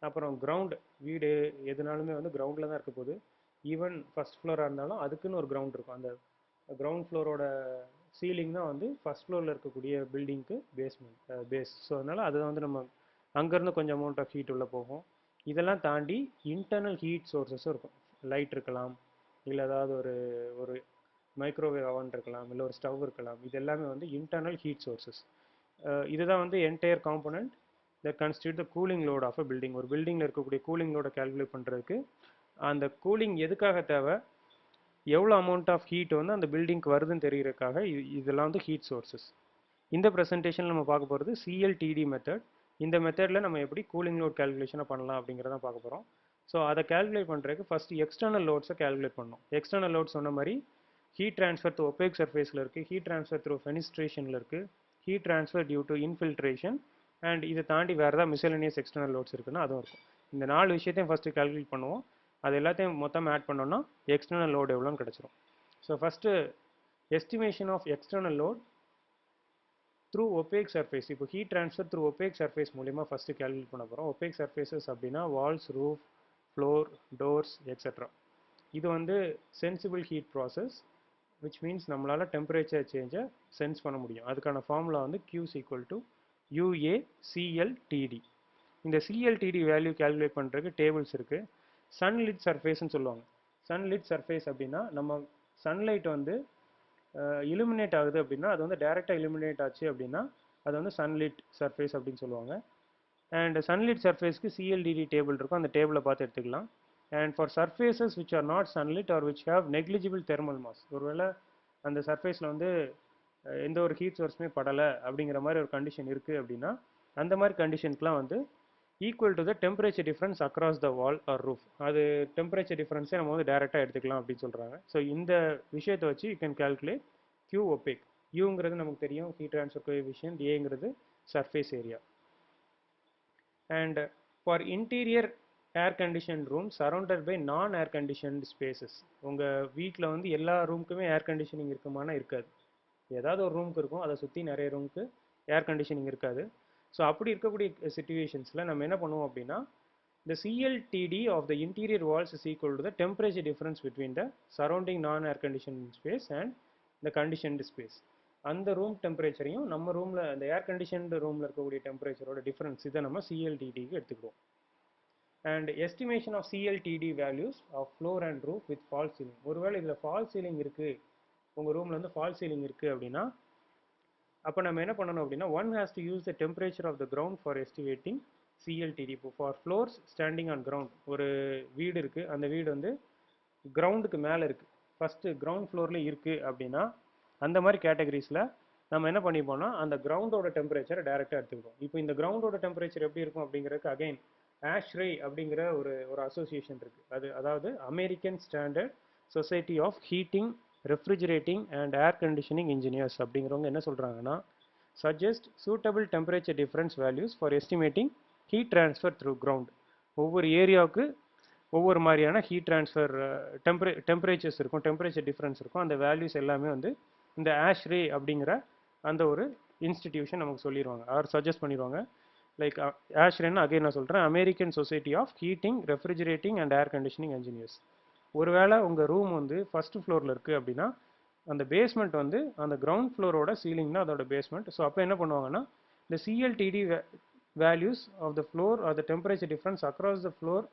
அப்புறம் கிரவுண்டு, வீடு எதுனாலுமே வந்து கிரவுண்டில் தான் இருக்க போகுது. ஈவன் ஃபஸ்ட் ஃப்ளோராக இருந்தாலும் அதுக்குன்னு ஒரு கிரவுண்ட் இருக்கும். அந்த கிரவுண்ட் ஃப்ளோரோட சீலிங் தான் வந்து ஃபஸ்ட் ஃப்ளோரில் இருக்கக்கூடிய பில்டிங்க்கு பேஸ். ஸோ அதனால் அதை வந்து நம்ம அங்கேருந்து கொஞ்சம் அமௌண்ட் ஆஃப் ஹீட் உள்ளே போகும். இதெல்லாம் தாண்டி இன்டர்னல் ஹீட் சோர்ஸஸும் இருக்கும். லைட் இருக்கலாம், இல்லை ஏதாவது ஒரு மைக்ரோவேவ் அவன் இருக்கலாம், இல்லை ஒரு ஸ்டவ் இருக்கலாம். இது எல்லாமே வந்து இன்டர்னல் ஹீட் சோர்ஸஸ். இதுதான் வந்து entire component that constitute the cooling load of a building. ஒரு பில்டிங்கில் இருக்கக்கூடிய கூலிங் லோடை கால்குலேட் பண்ணுறதுக்கு அந்த கூலிங் எதுக்காக தேவை, எவ்வளோ அமௌண்ட் ஆஃப் ஹீட் வந்து அந்த பில்டிங்க்கு வருதுன்னு தெரிகிறதுக்காக இதெல்லாம் வந்து ஹீட் சோர்ஸஸ். இந்த ப்ரெசன்டேஷன் நம்ம பார்க்க போகிறது CLTD மெத்தட். இந்த மெத்தடில் நம்ம எப்படி கூலிங் லோட் கால்குலேஷனை பண்ணலாம் அப்படிங்கிறத பார்க்க போகிறோம். ஸோ அதை கால்குலேட் பண்ணுறதுக்கு ஃபஸ்ட்டு எக்ஸ்டர்னல் லோட்ஸை கால்குலேட் பண்ணணும். எக்ஸ்டர்னல் லோட் சொன்ன மாதிரி ஹீட் ட்ரான்ஸ்ஃபர் த்ரூ ஒப்பேக் சர்ஃபேஸில் இருக்குது, ஹீட் ட்ரான்ஸ்ஃபர் த்ரூ ஃபெனிஸ்ட்ரேஷனில் இருக்குது, heat transfer due to infiltration, and இதை தாண்டி வேறு ஏதாவது மிசலேனியஸ் எக்ஸ்டர்னல் லோட்ஸ் இருக்குன்னா அதுவும் இருக்கும். இந்த 4 விஷயத்தையும் ஃபஸ்ட்டு கால்குலேட் பண்ணுவோம். அது எல்லாத்தையும் மொத்தமாக ஆட் பண்ணோன்னா எக்ஸ்டர்னல் லோட் எவ்வளோன்னு கிடச்சிரும். So first estimation of external load through opaque surface. இப்போ heat transfer through opaque surface மூலிமா ஃபஸ்ட்டு கேல்குலேட் பண்ண போகிறோம். ஒபேக் சர்ஃபேசஸ் அப்படின்னா walls, roof, floor, doors etcetera. இது வந்து sensible heat process, which means நம்மளால் டெம்பரேச்சர் சேஞ்சை சென்ஸ் பண்ண முடியும். அதுக்கான ஃபார்முலா வந்து Q is equal to UA_CLTD. இந்த CLTD வேல்யூ கேல்குலேட் பண்ணுறதுக்கு டேபிள்ஸ் இருக்குது. சன்லிட் சர்ஃபேஸ்ன்னு சொல்லுவாங்க. சன்லிட் சர்ஃபேஸ் அப்படின்னா நம்ம சன்லைட் வந்து இலுமினேட் ஆகுது அப்படின்னா அது வந்து டைரெக்டாக இலுமினேட் ஆச்சு அப்படின்னா அது வந்து சன்லிட் சர்ஃபேஸ் அப்படின்னு சொல்லுவாங்க. அண்ட் சன்லிட் சர்ஃபேஸ்க்கு CLTD டேபிள் இருக்கும், அந்த டேபிளை பார்த்து எடுத்துக்கலாம். And for surfaces which are not sunlit or which have negligible thermal mass, ஒருவேளை அந்த சர்ஃபேஸில் வந்து எந்த ஒரு ஹீட் சோர்ஸுமே படலை அப்படிங்கிற மாதிரி ஒரு கண்டிஷன் இருக்குது அப்படின்னா அந்த மாதிரி கண்டிஷனுக்குலாம் வந்து equal to the temperature difference across the wall or roof, அது டெம்பரேச்சர் டிஃப்ரென்ஸே நம்ம வந்து டைரெக்டாக எடுத்துக்கலாம் அப்படின்னு சொல்கிறாங்க. ஸோ இந்த விஷயத்தை வச்சு you can calculate Q opaque. யூங்கிறது நமக்கு தெரியும் ஹீட் ட்ரான்ஸ்ஃபர் கோஎஃபிஷியன்ட், ஏங்கிறது surface area. And for interior air condition room surrounded by non air conditioned spaces. உங்கள் வீட்டில் வந்து எல்லா ரூமுக்குமே ஏர் கண்டிஷனிங் இருக்குமானா இருக்காது. ஏதாவது ஒரு ரூமுக்கு இருக்கும், அதை சுற்றி நிறைய ரூமுக்கு ஏர் கண்டிஷனிங் இருக்காது. ஸோ அப்படி இருக்கக்கூடிய சிச்சுவேஷன்ஸில் நம்ம என்ன பண்ணுவோம் அப்படின்னா the CLTD of the interior walls is equal to the temperature difference between the surrounding non-air conditioned space and the conditioned space. அந்த ரூம் டெம்பரேச்சரையும் நம்ம ரூமில் அந்த ஏர் கண்டிஷன்டு ரூமில் இருக்கக்கூடிய டெம்பரேச்சரோட டிஃப்ரென்ஸ் இதை நம்ம CLTDக்கு எடுத்துக்கிறோம். And estimation of CLTD values of floor and roof with false ceiling. ஒருவேளை இதில் ஃபால்ஸ் சீலிங் இருக்குது, உங்கள் ரூமில் வந்து ஃபால்ஸ் சீலிங் இருக்குது அப்படின்னா அப்போ நம்ம என்ன பண்ணணும் அப்படின்னா one has to use the temperature of the ground for estimating CLTD. இப்போ for floors standing on ground, ஒரு வீடு இருக்குது, அந்த வீடு வந்து கிரவுண்டுக்கு மேலே இருக்குது, ஃபஸ்ட்டு கிரவுண்ட் ஃப்ளோரில் இருக்குது அப்படின்னா அந்த மாதிரி கேட்டகரிஸில் நம்ம என்ன பண்ணிப்போம்னா அந்த கிரவுண்டோட டெம்பரேச்சரை டைரெக்டாக எடுத்துக்கிறோம். இப்போ இந்த கிரவுண்டோட டெம்பரேச்சர் எப்படி இருக்கும் அப்படிங்கிறதுக்கு அகைன் ASHRAE அப்படிங்கிற ஒரு அசோசியேஷன் இருக்குது. அதாவது American standard society of heating, refrigerating and air conditioning engineers அப்படிங்கிறவங்க என்ன சொல்கிறாங்கன்னா suggest suitable temperature difference values for estimating heat transfer through ground. ஒவ்வொரு ஏரியாவுக்கு ஒவ்வொரு மாதிரியான ஹீட் ட்ரான்ஸ்ஃபர் டெம்பரேச்சர்ஸ் இருக்கும், டெம்பரேச்சர் டிஃப்ரென்ஸ் இருக்கும். அந்த வேல்யூஸ் எல்லாமே வந்து இந்த ASHRAE அப்படிங்கிற அந்த ஒரு இன்ஸ்டிடியூஷன் நமக்கு சொல்லிடுவாங்க, அவர் சஜஸ்ட் பண்ணிடுவாங்க. லைக் ASHRAE அகைன் நான் சொல்கிறேன், American society of heating, refrigerating and air conditioning engineers. ஒருவேளை உங்கள் ரூம் வந்து ஃபஸ்ட்டு ஃப்ளோரில் இருக்குது அப்படின்னா அந்த பேஸ்மெண்ட் வந்து அந்த கிரவுண்ட் ஃப்ளோரோட சீலிங் தான் அதோட பேஸ்மெண்ட். ஸோ அப்போ என்ன பண்ணுவாங்கன்னா இந்த CLTD values of the floor or the temperature difference across the floor,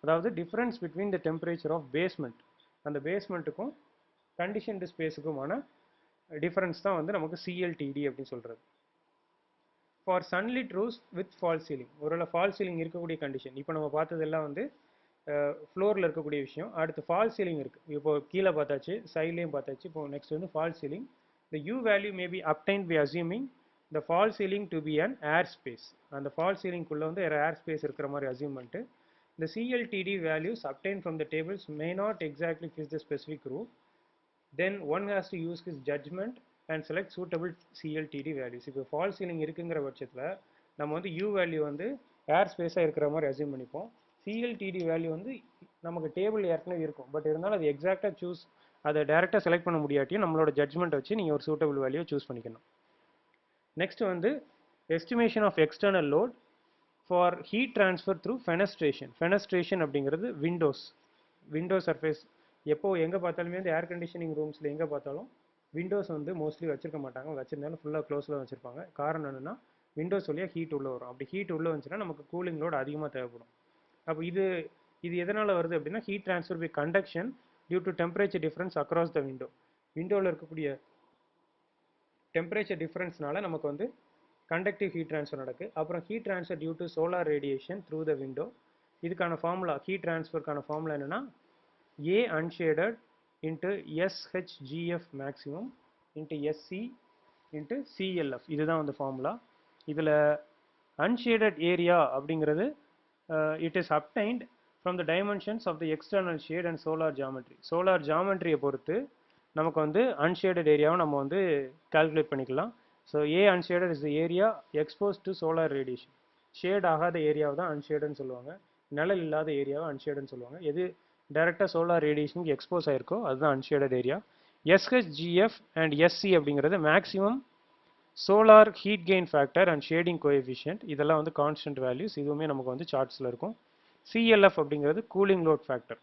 அதாவது difference between the temperature of basement, அந்த பேஸ்மெண்ட்டுக்கும் கண்டிஷன்டு ஸ்பேஸுக்குமான டிஃப்ரென்ஸ் தான் வந்து நமக்கு CLTD அப்படின்னு சொல்கிறது. For sunlit roofs with fall ceiling, ஒருவேளை ஃபால் சீலிங் இருக்கக்கூடிய கண்டிஷன், இப்போ நம்ம பார்த்ததெல்லாம் வந்து ஃப்ளோரில் இருக்கக்கூடிய விஷயம். அடுத்து ஃபால் சீலிங் இருக்குது, இப்போ கீழே பார்த்தாச்சு, சைட்லேயும் பார்த்தாச்சு, இப்போ நெக்ஸ்ட் வந்து false ceiling. The U value may be obtained by assuming the false ceiling to be an air space. அந்த ஃபால் சீலிங்குள்ளே வந்து ஏர் ஸ்பேஸ் இருக்கிற மாதிரி அசியூம் பண்ணிட்டு the CLTD values obtained from the tables may not exactly fit the specific roof, then one has to use his judgment and select suitable CLTD values. இப்போ fall ceiling இருக்குங்கிற பட்சத்தில் நம்ம வந்து U value வந்து ஏர் ஸ்பேஸாக இருக்கிற மாதிரி assume பண்ணிப்போம். CLTD value வந்து நமக்கு டேபிள் ஏற்கனவே இருக்கும், பட் இருந்தாலும் அது எக்ஸாக்டாக அதை டேரெக்டாக செலக்ட் பண்ண முடியாட்டியும் நம்மளோட ஜட்ஜ்மெண்ட் வச்சு நீங்கள் ஒரு சூட்டபிள் வேல்யூ சூஸ் பண்ணிக்கணும். நெக்ஸ்ட் வந்து estimation of external load for heat transfer through fenestration. Fenestration அப்படிங்கிறது விண்டோ சர்ஃபேஸ். எப்போ எங்கே பார்த்தாலுமே வந்து ஏர் கண்டிஷனிங் ரூம்ஸில் எங்கே பார்த்தாலும் விண்டோஸ் வந்து மோஸ்ட்லி வச்சிருக்க மாட்டாங்க, வச்சிருந்தாலும் ஃபுல்லாக க்ளோஸில் வச்சுருப்பாங்க. காரணம் என்னென்னா விண்டோஸ் வழியாக ஹீட் உள்ளே வரும். அப்படி ஹீட் உள்ளே வந்துச்சுன்னா நமக்கு கூலிங் லோட் அதிகமாக தேவைப்படும். அப்போ இது எதனால் வருது அப்படின்னா heat transfer by conduction due to temperature difference across the window. விண்டோவில் இருக்கக்கூடிய டெம்பரேச்சர் டிஃப்ரென்ஸ்னால நமக்கு வந்து கண்டக்டிவ் ஹீட் ட்ரான்ஸ்ஃபர் நடக்குது. அப்புறம் heat transfer due to solar radiation through the window. இதுக்கான ஃபார்முலா, ஹீட் ட்ரான்ஸ்ஃபருக்கான ஃபார்முலா என்னென்னா A unshaded into SHGF maximum into SC into CLF. இதுதான் வந்து ஃபார்முலா. இதில் unshaded ஏரியா அப்படிங்கிறது it is obtained from the dimensions of the external shade and solar geometry. Solar ஜாமெட்ரியை பொறுத்து நமக்கு வந்து unshaded ஏரியாவை நம்ம வந்து கால்குலேட் பண்ணிக்கலாம். So A unshaded is the area exposed to solar radiation. Shade ஆகாத ஏரியாவை தான் அன்ஷேடுன்னு சொல்லுவாங்க, நிழல் இல்லாத ஏரியாவை அன்ஷேடுன்னு சொல்லுவாங்க. எது டைரெக்டாக சோலார் ரேடியேஷனுக்கு எக்ஸ்போஸ் ஆகிருக்கோ அதுதான் unshaded area. SHGF and SC அப்படிங்கிறது maximum solar heat gain factor and shading coefficient இதெல்லாம் வந்து கான்ஸ்டன்ட் வேல்யூஸ், இதுவுமே நமக்கு வந்து சார்ட்ஸில் இருக்கும். சிஎல்எஃப் அப்படிங்கிறது கூலிங் லோட் ஃபேக்டர்.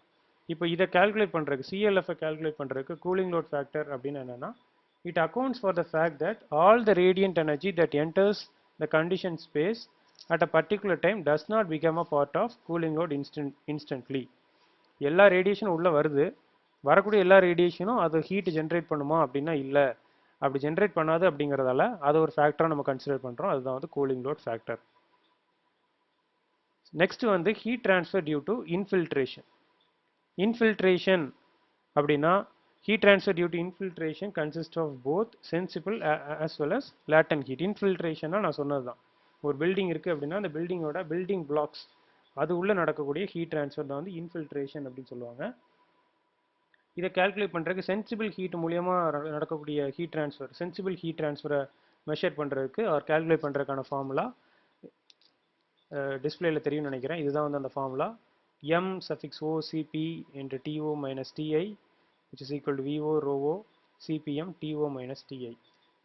இப்போ இதை கால்குலேட் பண்ணுறதுக்கு, சிஎல்எஃப்பை கால்குலேட் பண்ணுறதுக்கு கூலிங் லோட் ஃபேக்டர் அப்படின்னு என்னென்னா, it accounts for the fact that all the radiant energy that enters the conditioned space at a particular time does not become a part of cooling load instantly. எல்லா ரேடியேஷனும் உள்ளே வருது, வரக்கூடிய எல்லா ரேடியேஷனும் அது heat generate பண்ணுமா அப்படின்னா இல்லை, அப்படி ஜென்ரேட் பண்ணாது. அப்படிங்கிறதால அது ஒரு ஃபேக்டராக நம்ம கன்சிடர் பண்ணுறோம். அதுதான் வந்து கூலிங் லோட் ஃபேக்டர். நெக்ஸ்ட் வந்து heat transfer due to infiltration. Infiltration அப்படின்னா heat transfer due to infiltration consists of both sensible as well as latent heat. infiltration நான் சொன்னதுதான், ஒரு பில்டிங் இருக்கு அப்படின்னா அந்த பில்டிங்கோட பில்டிங் பிளாக்ஸ் அது உள்ள நடக்கக்கூடிய ஹீட் ட்ரான்ஸ்ஃபர் தான் வந்து இன்ஃபில்ட்ரேஷன் அப்படின்னு சொல்லுவாங்க. இதை கால்குலேட் பண்ணுறதுக்கு சென்சிபிள் ஹீட் மூலியமா நடக்கக்கூடிய ஹீட் ட்ரான்ஸ்ஃபர், சென்சிபிள் ஹீட் ட்ரான்ஸ்ஃபரை மெஷர் பண்ணுறதுக்கு ஆர் கால்குலேட் பண்ணுறதுக்கான ஃபார்முலா டிஸ்பிளேல தெரியும்னு நினைக்கிறேன். இதுதான் வந்து அந்த formula, m(O)Cp into TO minus TI which is equal to VO rho O CPM TO minus TI.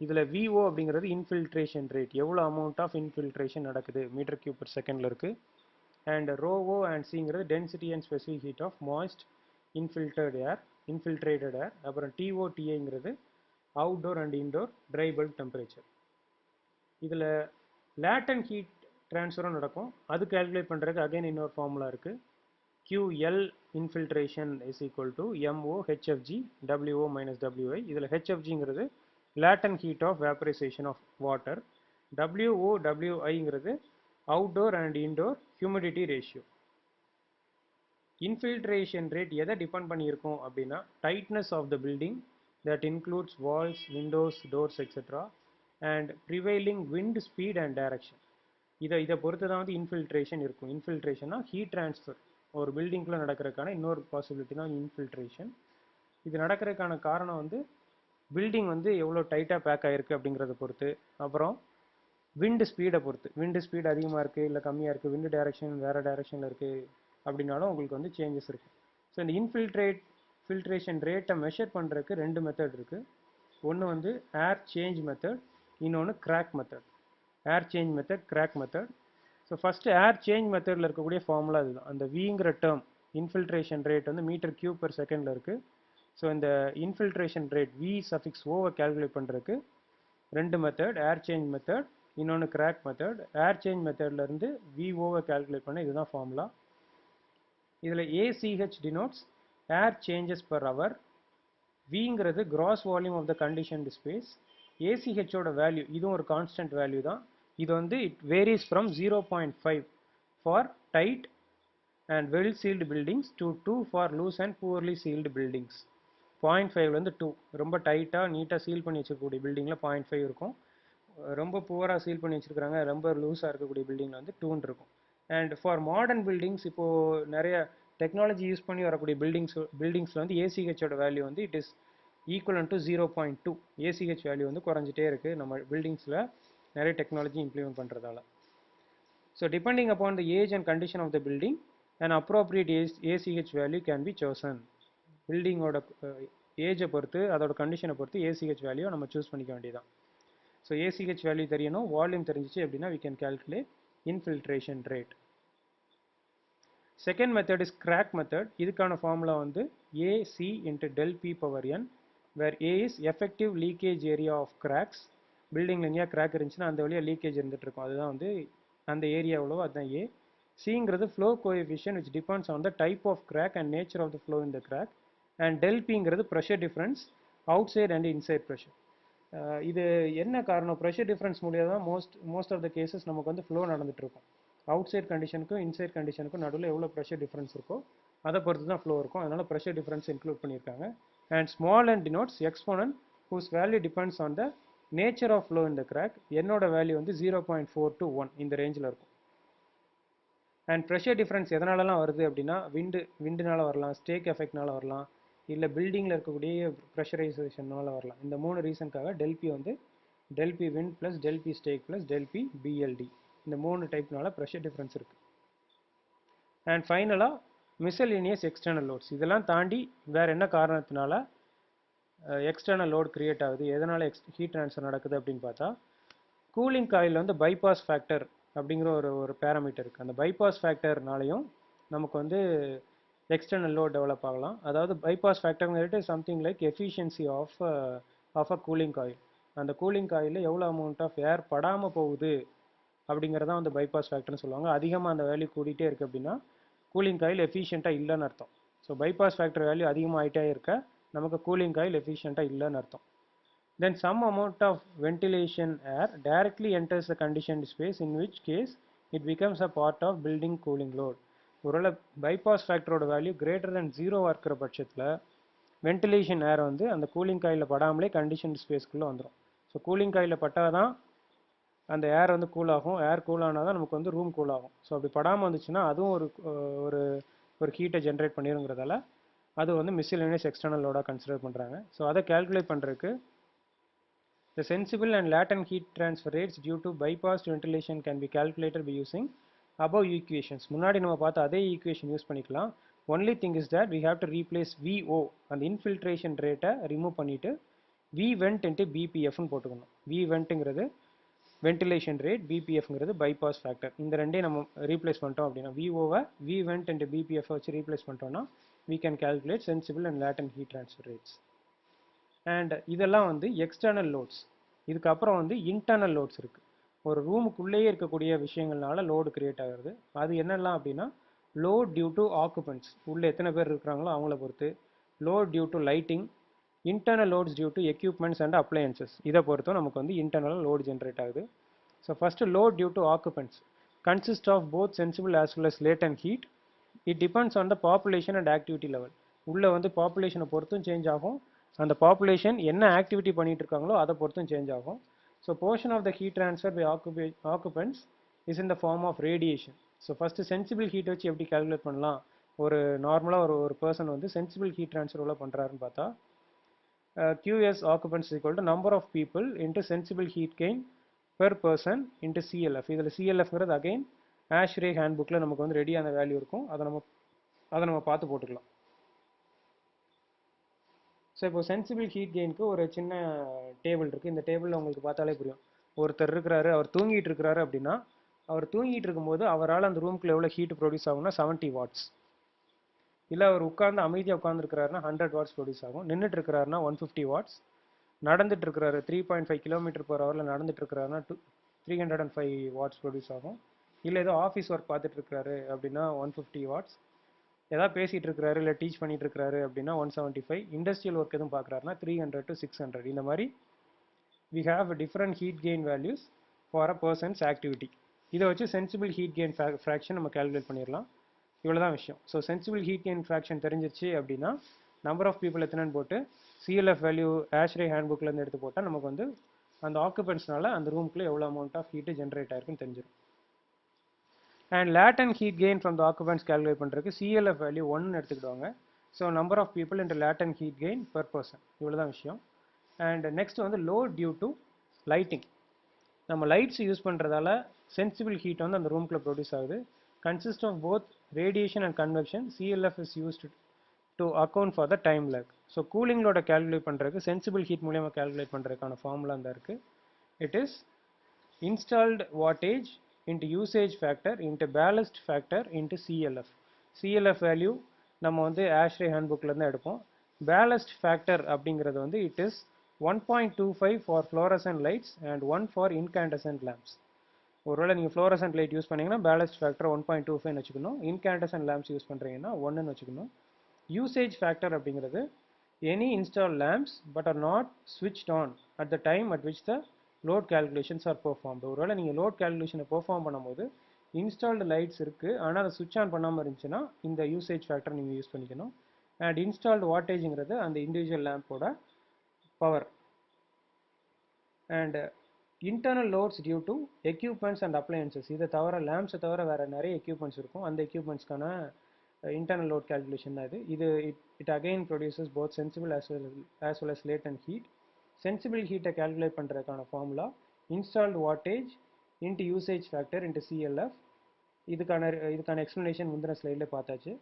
இதில் VO அப்படிங்கிறது இன்ஃபில்ட்ரேஷன் ரேட், எவ்வளோ அமௌண்ட் ஆஃப் இன்ஃபில்ட்ரேஷன் நடக்குது மீட்டர் கியூப் per செகண்டில் இருக்குது. அண்ட் ரோ ஓ அண்ட் சிங்கிறது density and specific heat of moist infiltrated air. அப்புறம் TO TIங்கிறது outdoor and indoor dry bulb temperature. இதில் லேட்டன்ட் ஹீட் ட்ரான்ஸ்ஃபரும் நடக்கும், அது கால்குலேட் பண்ணுறதுக்கு அகைன் இன்னொரு ஃபார்முலா இருக்குது. QL infiltration is equal to MO HFG WO minus WI. இதில் HFGங்கிறது latent heat of vaporization of water, WO WIங்கிறது outdoor and indoor humidity ratio. infiltration rate எதை depend பண்ணியிருக்கும் அப்படின்னா tightness of the building that includes walls, windows, doors etc. and prevailing wind speed and direction. இதை பொறுத்து தான் வந்து infiltration இருக்கும். இன்ஃபில்ட்ரேஷன்னா heat transfer ஒரு பில்டிங்குள்ளே நடக்கிறதுக்கான இன்னொரு பாசிபிலிட்டி தான் இன்ஃபில்ட்ரேஷன். இது நடக்கிறதுக்கான காரணம் வந்து பில்டிங் வந்து எவ்வளோ டைட்டாக பேக் ஆகிருக்கு அப்படிங்கிறத பொறுத்து, அப்புறம் விண்டு ஸ்பீடை பொறுத்து. விண்டு ஸ்பீடு அதிகமாக இருக்குது இல்லை கம்மியாக இருக்குது, விண்டு டைரக்ஷன் வேறு டைரக்ஷனில் இருக்குது அப்படின்னாலும் உங்களுக்கு வந்து சேஞ்சஸ் இருக்குது. ஸோ இந்த ஃபில்ட்ரேஷன் ரேட்டை மெஷர் பண்ணுறதுக்கு ரெண்டு மெத்தட் இருக்குது. ஒன்று வந்து ஏர் சேஞ்ச் மெத்தட், இன்னொன்று crack method. Air change method, crack method. So first air change மெத்தடில் இருக்கக்கூடிய ஃபார்முலா இதுதான். அந்த விங்கிற டேர்ம் இன்ஃபில்ட்ரேஷன் ரேட் வந்து மீட்டர் கியூப் per செகண்டில் இருக்குது. ஸோ இந்த இன்ஃபில்ட்ரேஷன் ரேட் V(O)வை கால்குலேட் பண்ணுறதுக்கு ரெண்டு மெத்தட், ஏர் சேஞ்ச் மெத்தட், இன்னொன்று கிராக் மெத்தட். ஏர் சேஞ்ச் மெத்தட்லேருந்து VOவை கால்குலேட் பண்ண இதுதான் ஃபார்முலா. இதில் ACH denotes air changes per hour, விங்கிறது gross volume of the conditioned space. ACHோட வேல்யூ இதுவும் ஒரு கான்ஸ்டன்ட் வேல்யூ தான். இது வந்து it varies from 0.5 for tight and well sealed buildings to 2 for loose and poorly sealed buildings. 0.5லேருந்து 2, ரொம்ப டைட்டாக நீட்டாக சீல் பண்ணி வச்சிருக்கக்கூடிய பில்டிங்கில் 0.5 இருக்கும், ரொம்ப புவராக சீல் பண்ணி வச்சுருக்காங்க ரொம்ப லூஸாக இருக்கக்கூடிய பில்டிங்கில் வந்து 2 இருக்கும். அண்ட் ஃபார் மாடர்ன் பில்டிங்ஸ் இப்போது நிறைய டெக்னாலஜி யூஸ் பண்ணி வரக்கூடிய பில்டிங்ஸில் வந்து ACHோட வேல்யூ வந்து it is equivalent to 0.2. ACH value வந்து குறைஞ்சிட்டே இருக்குது நம்ம பில்டிங்ஸில் நிறைய டெக்னாலஜி இம்ப்ளிமெண்ட் பண்ணுறதால. So depending upon the age and condition of the building and appropriate ACH value can be chosen. பில்டிங்கோட ஏஜை பொறுத்து அதோட கண்டிஷனை பொறுத்து ACH வேல்யூ நம்ம சூஸ் பண்ணிக்க வேண்டியதான். ஸோ ACH வேல்யூ தெரியணும், வால்யூம் தெரிஞ்சிச்சு அப்படின்னா we can calculate infiltration rate. Second method is crack method. இதுக்கான ஃபார்முலா வந்து AC into del P power n, where A is effective leakage area of cracks. பில்டிங்கில் எங்கேயா கிராக் இருந்துச்சுன்னா அந்த வழியாக லீக்கேஜ் இருந்துட்டு இருக்கும், அதுதான் வந்து அந்த ஏரியா எவ்வளோ அதுதான் A. Cங்கிறது flow coefficient which depends on the type of crack and nature of the flow in the crack. And del Pங்கிறது pressure difference outside and inside pressure. இது என்ன காரணம், ப்ரெஷர் டிஃப்ரென்ஸ் மூலியம் தான் மோஸ்ட் ஆஃப் த கேசஸ் நமக்கு வந்து flow நடந்துட்டு இருக்கும். Out side கண்டிஷனுக்கும் inside கண்டிஷனுக்கும் நடுவில் எவ்வளோ ப்ரெஷர் டிஃப்ரென்ஸ் இருக்கோ அதை பொறுத்து தான் ஃப்ளோ இருக்கும், அதனால் ப்ரெஷர் டிஃப்ரென்ஸ் இன்க்ளூட் பண்ணியிருக்காங்க. And small and denotes exponent whose value depends on the nature of flow in the crack. என்னோட வேல்யூ வந்து 0.4 to 1 இந்த ரேஞ்சில் இருக்கும். அண்ட் ப்ரெஷர் டிஃப்ரென்ஸ் எதனாலலாம் வருது அப்படின்னா விண்டுனால வரலாம், ஸ்டேக் எஃபெக்ட்னால வரலாம், இல்லை பில்டிங்கில் இருக்கக்கூடிய ப்ரெஷரைசேஷனால் வரலாம். இந்த 3 ரீசனுக்காக del P வந்து del P wind plus del P stake plus del P BLD இந்த 3 டைப்னால ப்ரெஷர் டிஃப்ரென்ஸ் இருக்குது. அண்ட் ஃபைனலாக மிஸ்செலேனியஸ் எக்ஸ்டர்னல் லோட்ஸ். இதெல்லாம் தாண்டி வேறு என்ன காரணத்தினால எக்ஸ்டர்னல் லோட் கிரியேட் ஆகுது, எதனால் ஹீட் ட்ரான்ஸ்ஃபர் நடக்குது அப்படின்னு பார்த்தா கூலிங் காயில் வந்து பைபாஸ் ஃபேக்டர் அப்படிங்கிற ஒரு பேராமீட்டர் இருக்குது. அந்த பைபாஸ் ஃபேக்டர்னாலையும் நமக்கு வந்து எக்ஸ்டர்னல் லோட் டெவலப் ஆகலாம். அதாவது பைபாஸ் ஃபேக்டர்ங்கிறது something like efficiency of a cooling coil. அந்த கூலிங் காயில் எவ்வளோ அமௌண்ட் ஆஃப் ஏர் படாமல் போகுது அப்படிங்கிறதான் வந்து பைபாஸ் ஃபேக்டர்னு சொல்லுவாங்க. அதிகமாக அந்த வேல்யூ கூட்டிகிட்டே இருக்குது அப்படின்னா கூலிங் காயில் எஃபிஷியண்ட்டாக இல்லைன்னு அர்த்தம். ஸோ பைபாஸ் ஃபேக்டர் வேல்யூ அதிகமாகிட்டே இருக்க நமக்கு கூலிங் காயில் எஃபிஷியண்ட்டாக இல்லைன்னு அர்த்தம். Then some amount of ventilation air directly enters the conditioned space, in which case it becomes a part of building cooling load. ஒருவேளை பைபாஸ் ஃபேக்டரோட வேல்யூ கிரேட்டர் தென் 0 இருக்கிற பட்சத்தில் ventilation air வந்து அந்த கூலிங் காயில் படாமலே கண்டிஷன்டு ஸ்பேஸ்க்குள்ளே வந்துடும். So cooling coil பட்டால் தான் அந்த ஏர் வந்து கூல் ஆகும். ஏர் கூல் ஆனால் தான் நமக்கு வந்து ரூம் கூல் ஆகும். ஸோ அப்படி படாமல் வந்துச்சுன்னா அதுவும் ஒரு ஒரு ஹீட்டை ஜென்ரேட் பண்ணிடுங்கிறதால அது வந்து மிஸ்செலேனியஸ் எக்ஸ்டர்னல் லோடாக கன்சிடர் பண்ணுறாங்க. ஸோ அதை கால்குலேட் பண்ணுறதுக்கு the sensible and latent heat transfer rates due to bypassed ventilation can be calculated by using above equations. முன்னாடி நம்ம பார்த்த அதே ஈக்குவேஷன் யூஸ் பண்ணிக்கலாம். Only thing is that we have to replace VO அந்த infiltration ரேட்டை remove பண்ணிவிட்டு V vent into BPFன்னு போட்டுக்கணும். V ventங்கிறது வென்டிலேஷன் ரேட், பிபிஎஃப்ங்கிறது பைபாஸ் ஃபேக்டர். இந்த ரெண்டையும் நம்ம ரீப்ளேஸ் பண்ணிட்டோம் அப்படின்னா விஓவை V vent into BPF வச்சு ரீப்ளேஸ் பண்ணிட்டோம்னா we can calculate sensible and latent heat transfer rates. And இதெல்லாம் வந்து எக்ஸ்டர்னல் லோட்ஸ். இதுக்கப்புறம் வந்து இன்டர்னல் லோட்ஸ் இருக்குது. ஒரு ரூமுக்குள்ளேயே இருக்கக்கூடிய விஷயங்கள்னால லோடு கிரியேட் ஆகிறது. அது என்னெல்லாம் அப்படின்னா லோட் டியூ டு ஆக்குபென்ட்ஸ், உள்ளே எத்தனை பேர் இருக்கிறாங்களோ அவங்கள பொறுத்து, load due to lighting, internal loads due to equipments and appliances, இதை பொறுத்தும் நமக்கு வந்து இன்டர்னல் லோடு ஜென்ரேட் ஆகுது. So first load due to occupants consist of both sensible as well as latent heat. It depends on the population and activity level. உள்ளே வந்து பாப்புலேஷனை பொறுத்தும் change ஆகும், அந்த பாப்புலேஷன் என்ன ஆக்டிவிட்டி பண்ணிட்டு இருக்காங்களோ அதை பொறுத்தும் சேஞ்ச் ஆகும். So portion of the heat transfer by occupants is in the form of radiation. So first sensible heat வச்சு எப்படி கால்குலேட் பண்ணலாம், ஒரு நார்மலாக ஒரு பர்சன் வந்து சென்சிபிள் ஹீட் ட்ரான்ஸ்ஃபர் எவ்வளோ பண்ணுறாருன்னு பார்த்தா QS occupants equal to number of people into sensible heat gain per person into CLF. இதில் CLFங்கிறது அகைன் ஆஷ்ரே ஹேண்ட் புக்கில் நமக்கு வந்து ரெடியான வேல்யூ இருக்கும், அதை நம்ம பார்த்து போட்டுக்கலாம். ஸோ இப்போ சென்சிபிள் ஹீட் கெயினுக்கு ஒரு சின்ன டேபிள் இருக்குது. இந்த டேபிளில் உங்களுக்கு பார்த்தாலே புரியும். ஒருத்தர் இருக்கிறாரு, அவர் தூங்கிட்டு இருக்கிறாரு அப்படின்னா அவர் தூங்கிட்டு இருக்கும்போது அவரால் அந்த ரூம்குள்ளே எவ்வளோ ஹீட் ப்ரொடியூஸ் ஆகும்னா 70 வாட்ஸ். இல்லை அவர் உட்கார்ந்து அமைதியாக உட்காந்துருக்கிறாருன்னா 100 வாட்ஸ் ப்ரொடியூஸ் ஆகும். நின்றுட்டு இருக்கிறாருன்னா 150 வாட்ஸ். நடந்துட்டு இருக்கிறாரு 3.5 km/h நடந்துட்டு இருக்கிறாருன்னா 305 வாட்ஸ் ப்ரொடியூஸ் ஆகும். இல்லை ஏதோ ஆஃபீஸ் ஒர்க் பார்த்துட்டு இருக்கிறாரு அப்படின்னா 150 வாட்ஸ். ஏதாவது பேசிகிட்டு இருக்கிறாரு இல்லை டீச் பண்ணிட்டு இருக்கிறாரு அப்படின்னா 175. இண்டஸ்ட்ரியல் ஒர்க் எதுவும் பார்க்குறாருன்னா 300 to 600. இந்த மாதிரி we have different heat gain values for a person's activity. இதை வச்சு சென்சிபிள் ஹீட் கெயின் ஃப்ராக்ஷன் நம்ம கால்குலேட் பண்ணிடலாம். இவ்வளோதான் விஷயம். So sensible heat gain fraction தெரிஞ்சிச்சு அப்படின்னா நம்பர் ஆஃப் பீப்புள் எத்தனைன்னு போட்டு CLF வேல்யூ ஆஷ்ரே ஹேண்ட் புக்லேருந்து எடுத்து போட்டால் நமக்கு வந்து அந்த ஆக்குபென்ட்ஸ்னால அந்த ரூமுக்குள்ளே எவ்வளோ அமௌண்ட் ஆஃப் ஹீட்டு ஜென்ரேட் ஆயிருக்குன்னு தெரிஞ்சிடும். And latent heat gain from the occupants calculate பண்ணுறதுக்கு CLF வேல்யூ 1 எடுத்துக்கிடுவாங்க. So number of people into latent heat gain per person. இவ்வளோதான் விஷயம். அண்ட் நெக்ஸ்ட் வந்து லோட் டியூ டு லைட்டிங். நம்ம லைட்ஸ் யூஸ் பண்ணுறதால sensible heat வந்து அந்த ரூம்குள்ளே ப்ரொடியூஸ் ஆகுது. Consist of both radiation and convection. CLF is used to account for the time lag. So cooling லோட கால்குலேட் பண்ணுறதுக்கு சென்சிபிள் ஹீட் மூலியமாக கால்குலேட் பண்ணுறதுக்கான ஃபார்முலா தான் இருக்குது. It is installed wattage into usage factor into ballast factor into CLF. CLF value நம்ம வந்து ஆஷ்ரே hand புக்லேருந்து எடுப்போம். Ballast factor அப்படிங்கிறது வந்து it is 1.25 for fluorescent lights and 1 for incandescent lamps. ஒருவேளை நீங்கள் ஃப்ளோரசன்ட் லைட் யூஸ் பண்ணிங்கன்னா பேலஸ்ட் ஃபேக்டர் 1.25 வச்சுக்கணும். Incandescent lamps use பண்ணுறீங்கன்னா 1 வச்சுக்கணும். யூசேஜ் ஃபேக்டர் அப்படிங்கிறது any install lamps but are not switched on at the time at which the load calculations are performed. ஒருவேளை நீங்கள் load கேல்குலேஷனை பெர்ஃபார்ம் பண்ணும்போது இன்ஸ்டால்டு லைட்ஸ் இருக்குது ஆனால் அதை சுவிட்ச் ஆன் பண்ணாமல் இருந்துச்சுன்னா இந்த யூசேஜ் ஃபேக்டர் நீங்கள் யூஸ் பண்ணிக்கணும். அண்ட் இன்ஸ்டால்டு வாட்டேஜுங்கிறது அந்த இண்டிவிஜுவல் லேம்போட power. And internal loads due to equipments and appliances. இதை தவிர லேம்ப்ஸை தவிர வேறு நிறைய எக்யூப்மெண்ட்ஸ் இருக்கும். அந்த எக்யூப்மெண்ட்ஸ்க்கான இன்டர்னல் லோட் கேல்குலேஷன் தான் இது. It again produces both sensible as well as latent heat. Sensible ஹீட்டை கால்குலேட் பண்ணுறதுக்கான formula installed wattage into usage factor into CLF. இதுக்கான எக்ஸ்ப்ளனேஷன் முந்தின ஸ்லைடில் பார்த்தாச்சு.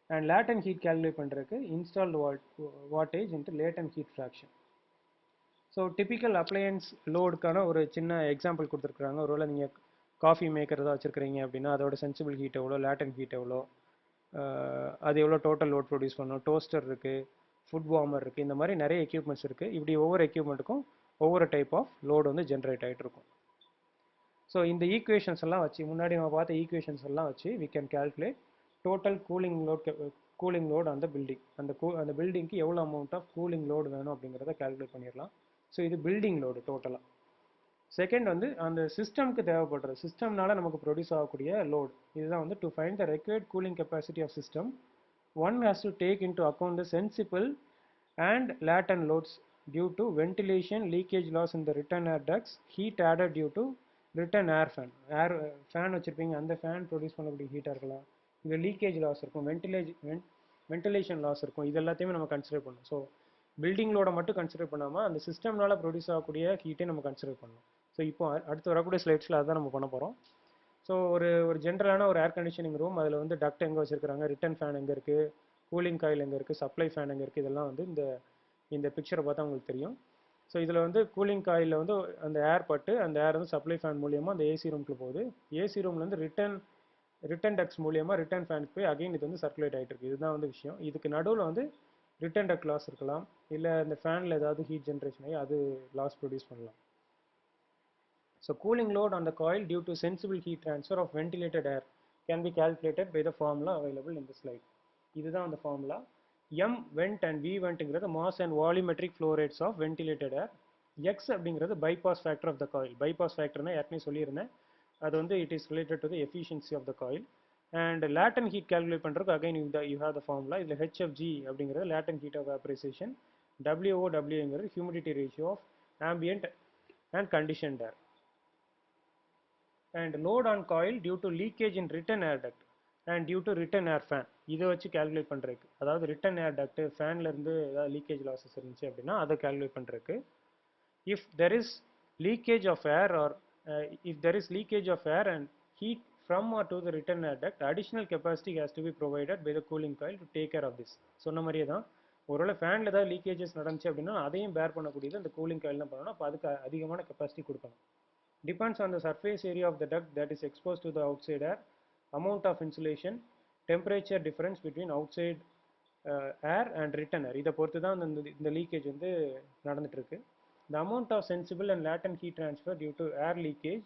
அண்ட் லேட்டன் ஹீட் கால்குலேட் பண்ணுறதுக்கு installed wattage into latent heat fraction. So typical appliance லோடுக்கான ஒரு சின்ன எக்ஸாம்பிள் கொடுத்துருக்குறாங்க. ஒருவேளை நீங்கள் காஃபி மேக்கர் தான் வச்சுருக்கிறீங்க அப்படின்னா அதோட சென்சிபிள் ஹீட் எவ்வளோ, லேட்டன் ஹீட் எவ்வளோ, அது எவ்வளோ டோட்டல் லோட் ப்ரொடியூஸ் பண்ணணும், டோஸ்டர் இருக்குது, ஃபுட் வார்மர் இருக்குது, இந்த மாதிரி நிறைய எக்யூப்மெண்ட்ஸ் இருக்குது. இப்படி ஒவ்வொரு எக்யூப்மெண்ட்டுக்கும் ஒவ்வொரு டைப் ஆஃப் லோடு வந்து ஜென்ரேட் ஆகிட்டு இருக்கும். ஸோ இந்த ஈக்குவேஷன்ஸ் எல்லாம் வச்சு, முன்னாடி நம்ம பார்த்த ஈக்குவேஷன்ஸ் எல்லாம் வச்சு we can calculate total cooling load அந்த பில்டிங், அந்த பில்டிங்க்கு எவ்வளோ அமௌண்ட் ஆஃப் கூலிங் லோடு வேணும் அப்படிங்கிறத கால்குலேட் பண்ணிடலாம். ஸோ இது பில்டிங் லோடு டோட்டலாக. செகண்ட் வந்து அந்த சிஸ்டம்க்கு தேவைப்படுற, சிஸ்டம்னால நமக்கு ப்ரொடியூஸ் ஆகக்கூடிய லோடு, இதுதான் வந்து to find the required cooling capacity of system one has to take into account the sensible and latent loads due to ventilation, leakage loss in the return air ducts, heat added due to return air fan. Fan வச்சுருப்பீங்க, அந்த fan produce பண்ணக்கூடிய ஹீட்டாக இருக்கலாம், இங்கே leakage loss இருக்கும், ventilation loss இருக்கும், இது எல்லாத்தையுமே நம்ம கன்சிடர் பண்ணணும். ஸோ பில்டிங் லோட மட்டும் கன்சிடர் பண்ணாமல் அந்த சிஸ்டம்னால ப்ரொடியூஸ் ஆகக்கூடிய ஹீட்டை நம்ம கன்சிடர் பண்ணணும். ஸோ இப்போ அடுத்து வரக்கூடிய ஸ்லைட்ஸில் அதுதான் நம்ம பண்ண போகிறோம். ஸோ ஒரு ஜென்ரலான ஒரு ஏர் கண்டிஷனிங் ரூம், அதில் வந்து டக்ட் எங்கே வச்சுருக்காங்க, ரிட்டர்ன் ஃபேன் எங்கே இருக்குது, கூலிங் காயில் எங்கே இருக்குது, சப்ளை ஃபேன் எங்கே இருக்குது, இதெல்லாம் வந்து இந்த பிக்சரை பார்த்தா உங்களுக்கு தெரியும். ஸோ இதில் வந்து கூலிங் காயில் வந்து அந்த ஏர் பட்டு அந்த ஏர் வந்து சப்ளை ஃபேன் மூலியமாக அந்த ஏசி ரூமுக்கு போகுது. ஏசி ரூம்லேருந்து ரிட்டர்ன் டக்ஸ் மூலியமாக ரிட்டர்ன் ஃபேனுக்கு போய் அகைன் இது வந்து சர்க்குலேட் ஆகிட்டு இருக்குது. இதுதான் வந்து விஷயம். இதுக்கு நடுவில் வந்து ரிட்டர்ன் டக் லாஸ் இருக்கலாம், இல்லை இந்த ஃபேனில் ஏதாவது ஹீட் ஜென்ரேஷன் ஆகி அது லாஸ் ப்ரொடியூஸ் பண்ணலாம். So cooling load on the coil due to sensible heat transfer of ventilated air can be calculated by the formula available in the slide. இதுதான் அந்த formula. M vent and V வெண்ட்ங்கிறது mass and volumetric flow rates of ventilated air. X அப்படிங்கிறது bypass factor of the coil. Bypass ஃபேக்டர்னா ஏற்கனவே சொல்லியிருந்தேன், அது வந்து it is related to the efficiency of the coil. And latent heat calculate பண்ணுறதுக்கு again you have the formula. இதில் HFG அப்படிங்கிறது latent heat of vaporisation, WOWங்கிறது humidity ratio of ambient and conditioned air. And load on coil due to leakage in return air duct and due to return air fan. இதை வச்சு calculate பண்ணுறதுக்கு, அதாவது return air duct ஃபேன்லேருந்து ஏதாவது leakage losses இருந்துச்சு அப்படின்னா அதை calculate பண்ணுறதுக்கு, if there is leakage of air or if there is leakage of air and heat from or to the return air duct, additional capacity has to be provided by the cooling coil to take care of this. சொன்ன மாதிரியே தான், ஒருவேளை ஃபேனில் ஏதாவது leakages நடந்துச்சு அப்படின்னா அதையும் பேர் பண்ணக்கூடியது அந்த கூலிங் காயில் தான் பண்ணணும். அப்போ அதுக்கு அதிகமான கெப்பாசிட்டி கொடுக்கணும். Depends on the surface area of the duct that is expose to the outside air, amount of insulation, temperature difference between outside air and return air. இதை பொறுத்து தான் இந்த லீக்கேஜ் வந்து நடந்துட்டு இருக்கு. The amount of sensible and latent heat transfer due to air leakage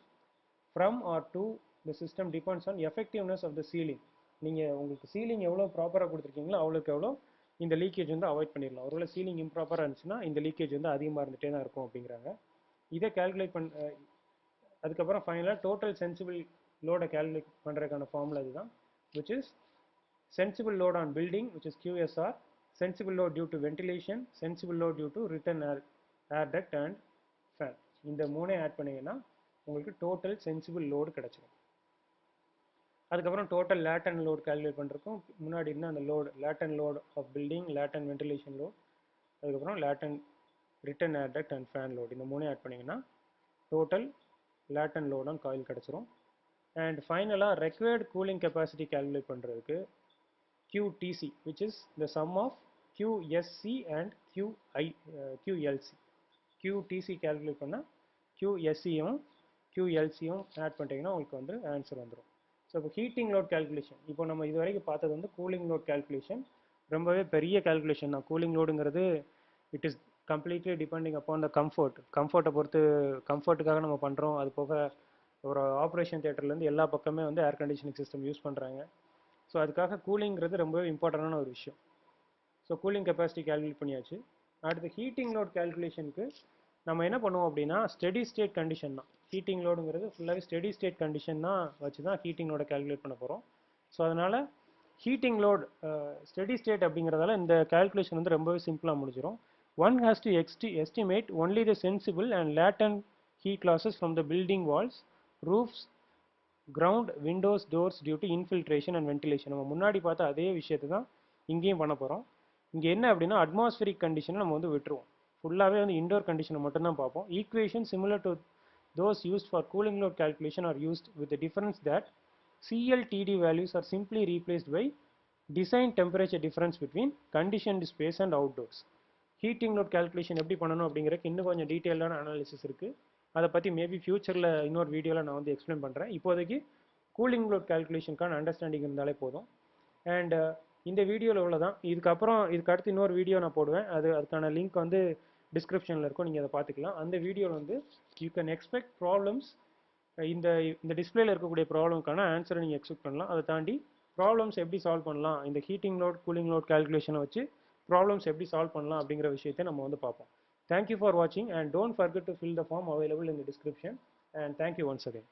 from or to the system depends on effectiveness of the sealing. நீங்கள் உங்களுக்கு ceiling எவ்வளோ ப்ராப்பராக கொடுத்துருக்கீங்களோ அவ்வளோக்கு எவ்வளோ இந்த லீக்கேஜ் வந்து அவாய்ட் பண்ணிடலாம். ஒருவேளை சீலிங் இம்ப்ராப்பராக இருந்துச்சுன்னா இந்த லீக்கேஜ் வந்து அதிகமாக இருந்துகிட்டே தான் இருக்கும் அப்படிங்கிறாங்க. இதை கால்குலேட் அதுக்கப்புறம் ஃபைனலாக டோட்டல் சென்சிபிள் லோடை கால்குலேட் பண்ணுறதுக்கான ஃபார்முலா இதுதான், which is sensible load on building, which is QSR, sensible load due to ventilation, sensible load due to return air duct and fan. இந்த மூணே ஆட் பண்ணீங்கன்னா உங்களுக்கு டோட்டல் சென்சிபிள் லோடு கிடைச்சிடும். அதுக்கப்புறம் total latent load calculate பண்ணுறதுக்கும் முன்னாடி இருந்தால் அந்த load latent load of building, latent ventilation load, அதுக்கப்புறம் latent return air duct and fan load, இந்த மூணே ஆட் பண்ணிங்கன்னா total latent load on coil கிடச்சிரும். அண்ட் ஃபைனலாக ரெக்வயர்டு கூலிங் கெப்பாசிட்டி கால்குலேட் பண்ணுறதுக்கு QTC, which is the sum of QSC and QLC. QTC calculate பண்ணால் QSCயும் QLCயும் add பண்ணிட்டீங்கன்னா உங்களுக்கு வந்து ஆன்சர் வந்துடும். ஸோ இப்போ ஹீட்டிங் லோட் கால்குலேஷன், இப்போ நம்ம இது வரைக்கும் பார்த்தது வந்து கூலிங் லோட் கால்குலேஷன், ரொம்பவே பெரிய கால்குலேஷன் தான். கூலிங் லோடுங்கிறது it is completely depending upon the கம்ஃபர்ட்டை பொறுத்து, கம்ஃபர்ட்டுக்காக நம்ம பண்ணுறோம். அது போக ஒரு ஆப்ரேஷன் தியேட்டர்லேருந்து எல்லா பக்கமே வந்து ஏர் கண்டிஷனிங் சிஸ்டம் யூஸ் பண்ணுறாங்க. ஸோ அதுக்காக கூலிங்கிறது ரொம்பவே இம்பார்ட்டண்டான ஒரு விஷயம். ஸோ கூலிங் கெப்பாசிட்டி கால்குலேட் பண்ணியாச்சு. அடுத்து ஹீட்டிங் லோட் கால்குலேஷனுக்கு நம்ம என்ன பண்ணுவோம் அப்படின்னா ஸ்டெடி ஸ்டேட் கண்டிஷன் தான். ஹீட்டிங் லோடுங்கிறது ஃபுல்லாகவே ஸ்டெடி ஸ்டேட் கண்டிஷன் தான் வச்சு தான் ஹீட்டிங் லோடை கால்குலேட் பண்ண போகிறோம். ஸோ அதனால் ஹீட்டிங் லோட் ஸ்டெடி ஸ்டேட் அப்படிங்கிறதால இந்த கால்குலேஷன் வந்து ரொம்பவே சிம்பிளாக முடிஞ்சிடும். One has to estimate only the sensible and latent heat losses from the building walls, roofs, ground, windows, doors due to infiltration and ventilation. நம்ம முன்னாடி பார்த்த அதே விஷயத்தை தான் இங்கேயும் பண்ண போகிறோம். இங்கே என்ன அப்படின்னா அட்மாஸ்பியரிக் கண்டிஷனை நம்ம வந்து விட்டுருவோம், ஃபுல்லாகவே வந்து இண்டோர் கண்டிஷனை மட்டும்தான் பார்ப்போம். Equation similar to those used for cooling load calculation are used with the difference that CLTD values are simply replaced by design temperature difference between conditioned space and outdoors. Heating load calculation எப்படி பண்ணணும் அப்படிங்கிறதுக்கு இன்னும் கொஞ்சம் டீட்டெயிலான analysis இருக்குது. அதை பற்றி maybe ஃபியூச்சரில் இன்னொரு வீடியோவில் நான் வந்து எக்ஸ்பிளைன் பண்ணுறேன். இப்போதைக்கு கூலிங் லோட் கால்குலேஷனுக்கான அண்டர்ஸ்டாண்டிங் இருந்தாலே போதும். அண்ட் இந்த வீடியோவில் உள்ளதான். இதுக்கு அடுத்து இன்னொரு வீடியோ நான் போடுவேன். அதுக்கான லிங்க் வந்து டிஸ்கிரிப்ஷனில் இருக்கும், நீங்கள் அதை பார்த்துக்கலாம். அந்த வீடியோவில் வந்து யூ கேன் எக்ஸ்பெக்ட் ப்ராப்ளம்ஸ். இந்த டிஸ்பிளேல இருக்கக்கூடிய ப்ராப்ளம்க்கான ஆன்சரை நீங்கள் எக்ஸ்பெக்ட் பண்ணலாம். அதை தாண்டி ப்ராப்ளம்ஸ் எப்படி சால்வ் பண்ணலாம், இந்த ஹீட்டிங் லோட் கூலிங் லோட் கால்குலேஷனை வச்சு ப்ராப்ளம்ஸ் எப்படி சால்வ் பண்ணலாம் அப்படிங்கிற விஷயத்தை நம்ம வந்து பார்ப்போம். தேங்க்யூ ஃபார் வாட்சிங் and don't forget to fill the form available in the description. And thank you once again.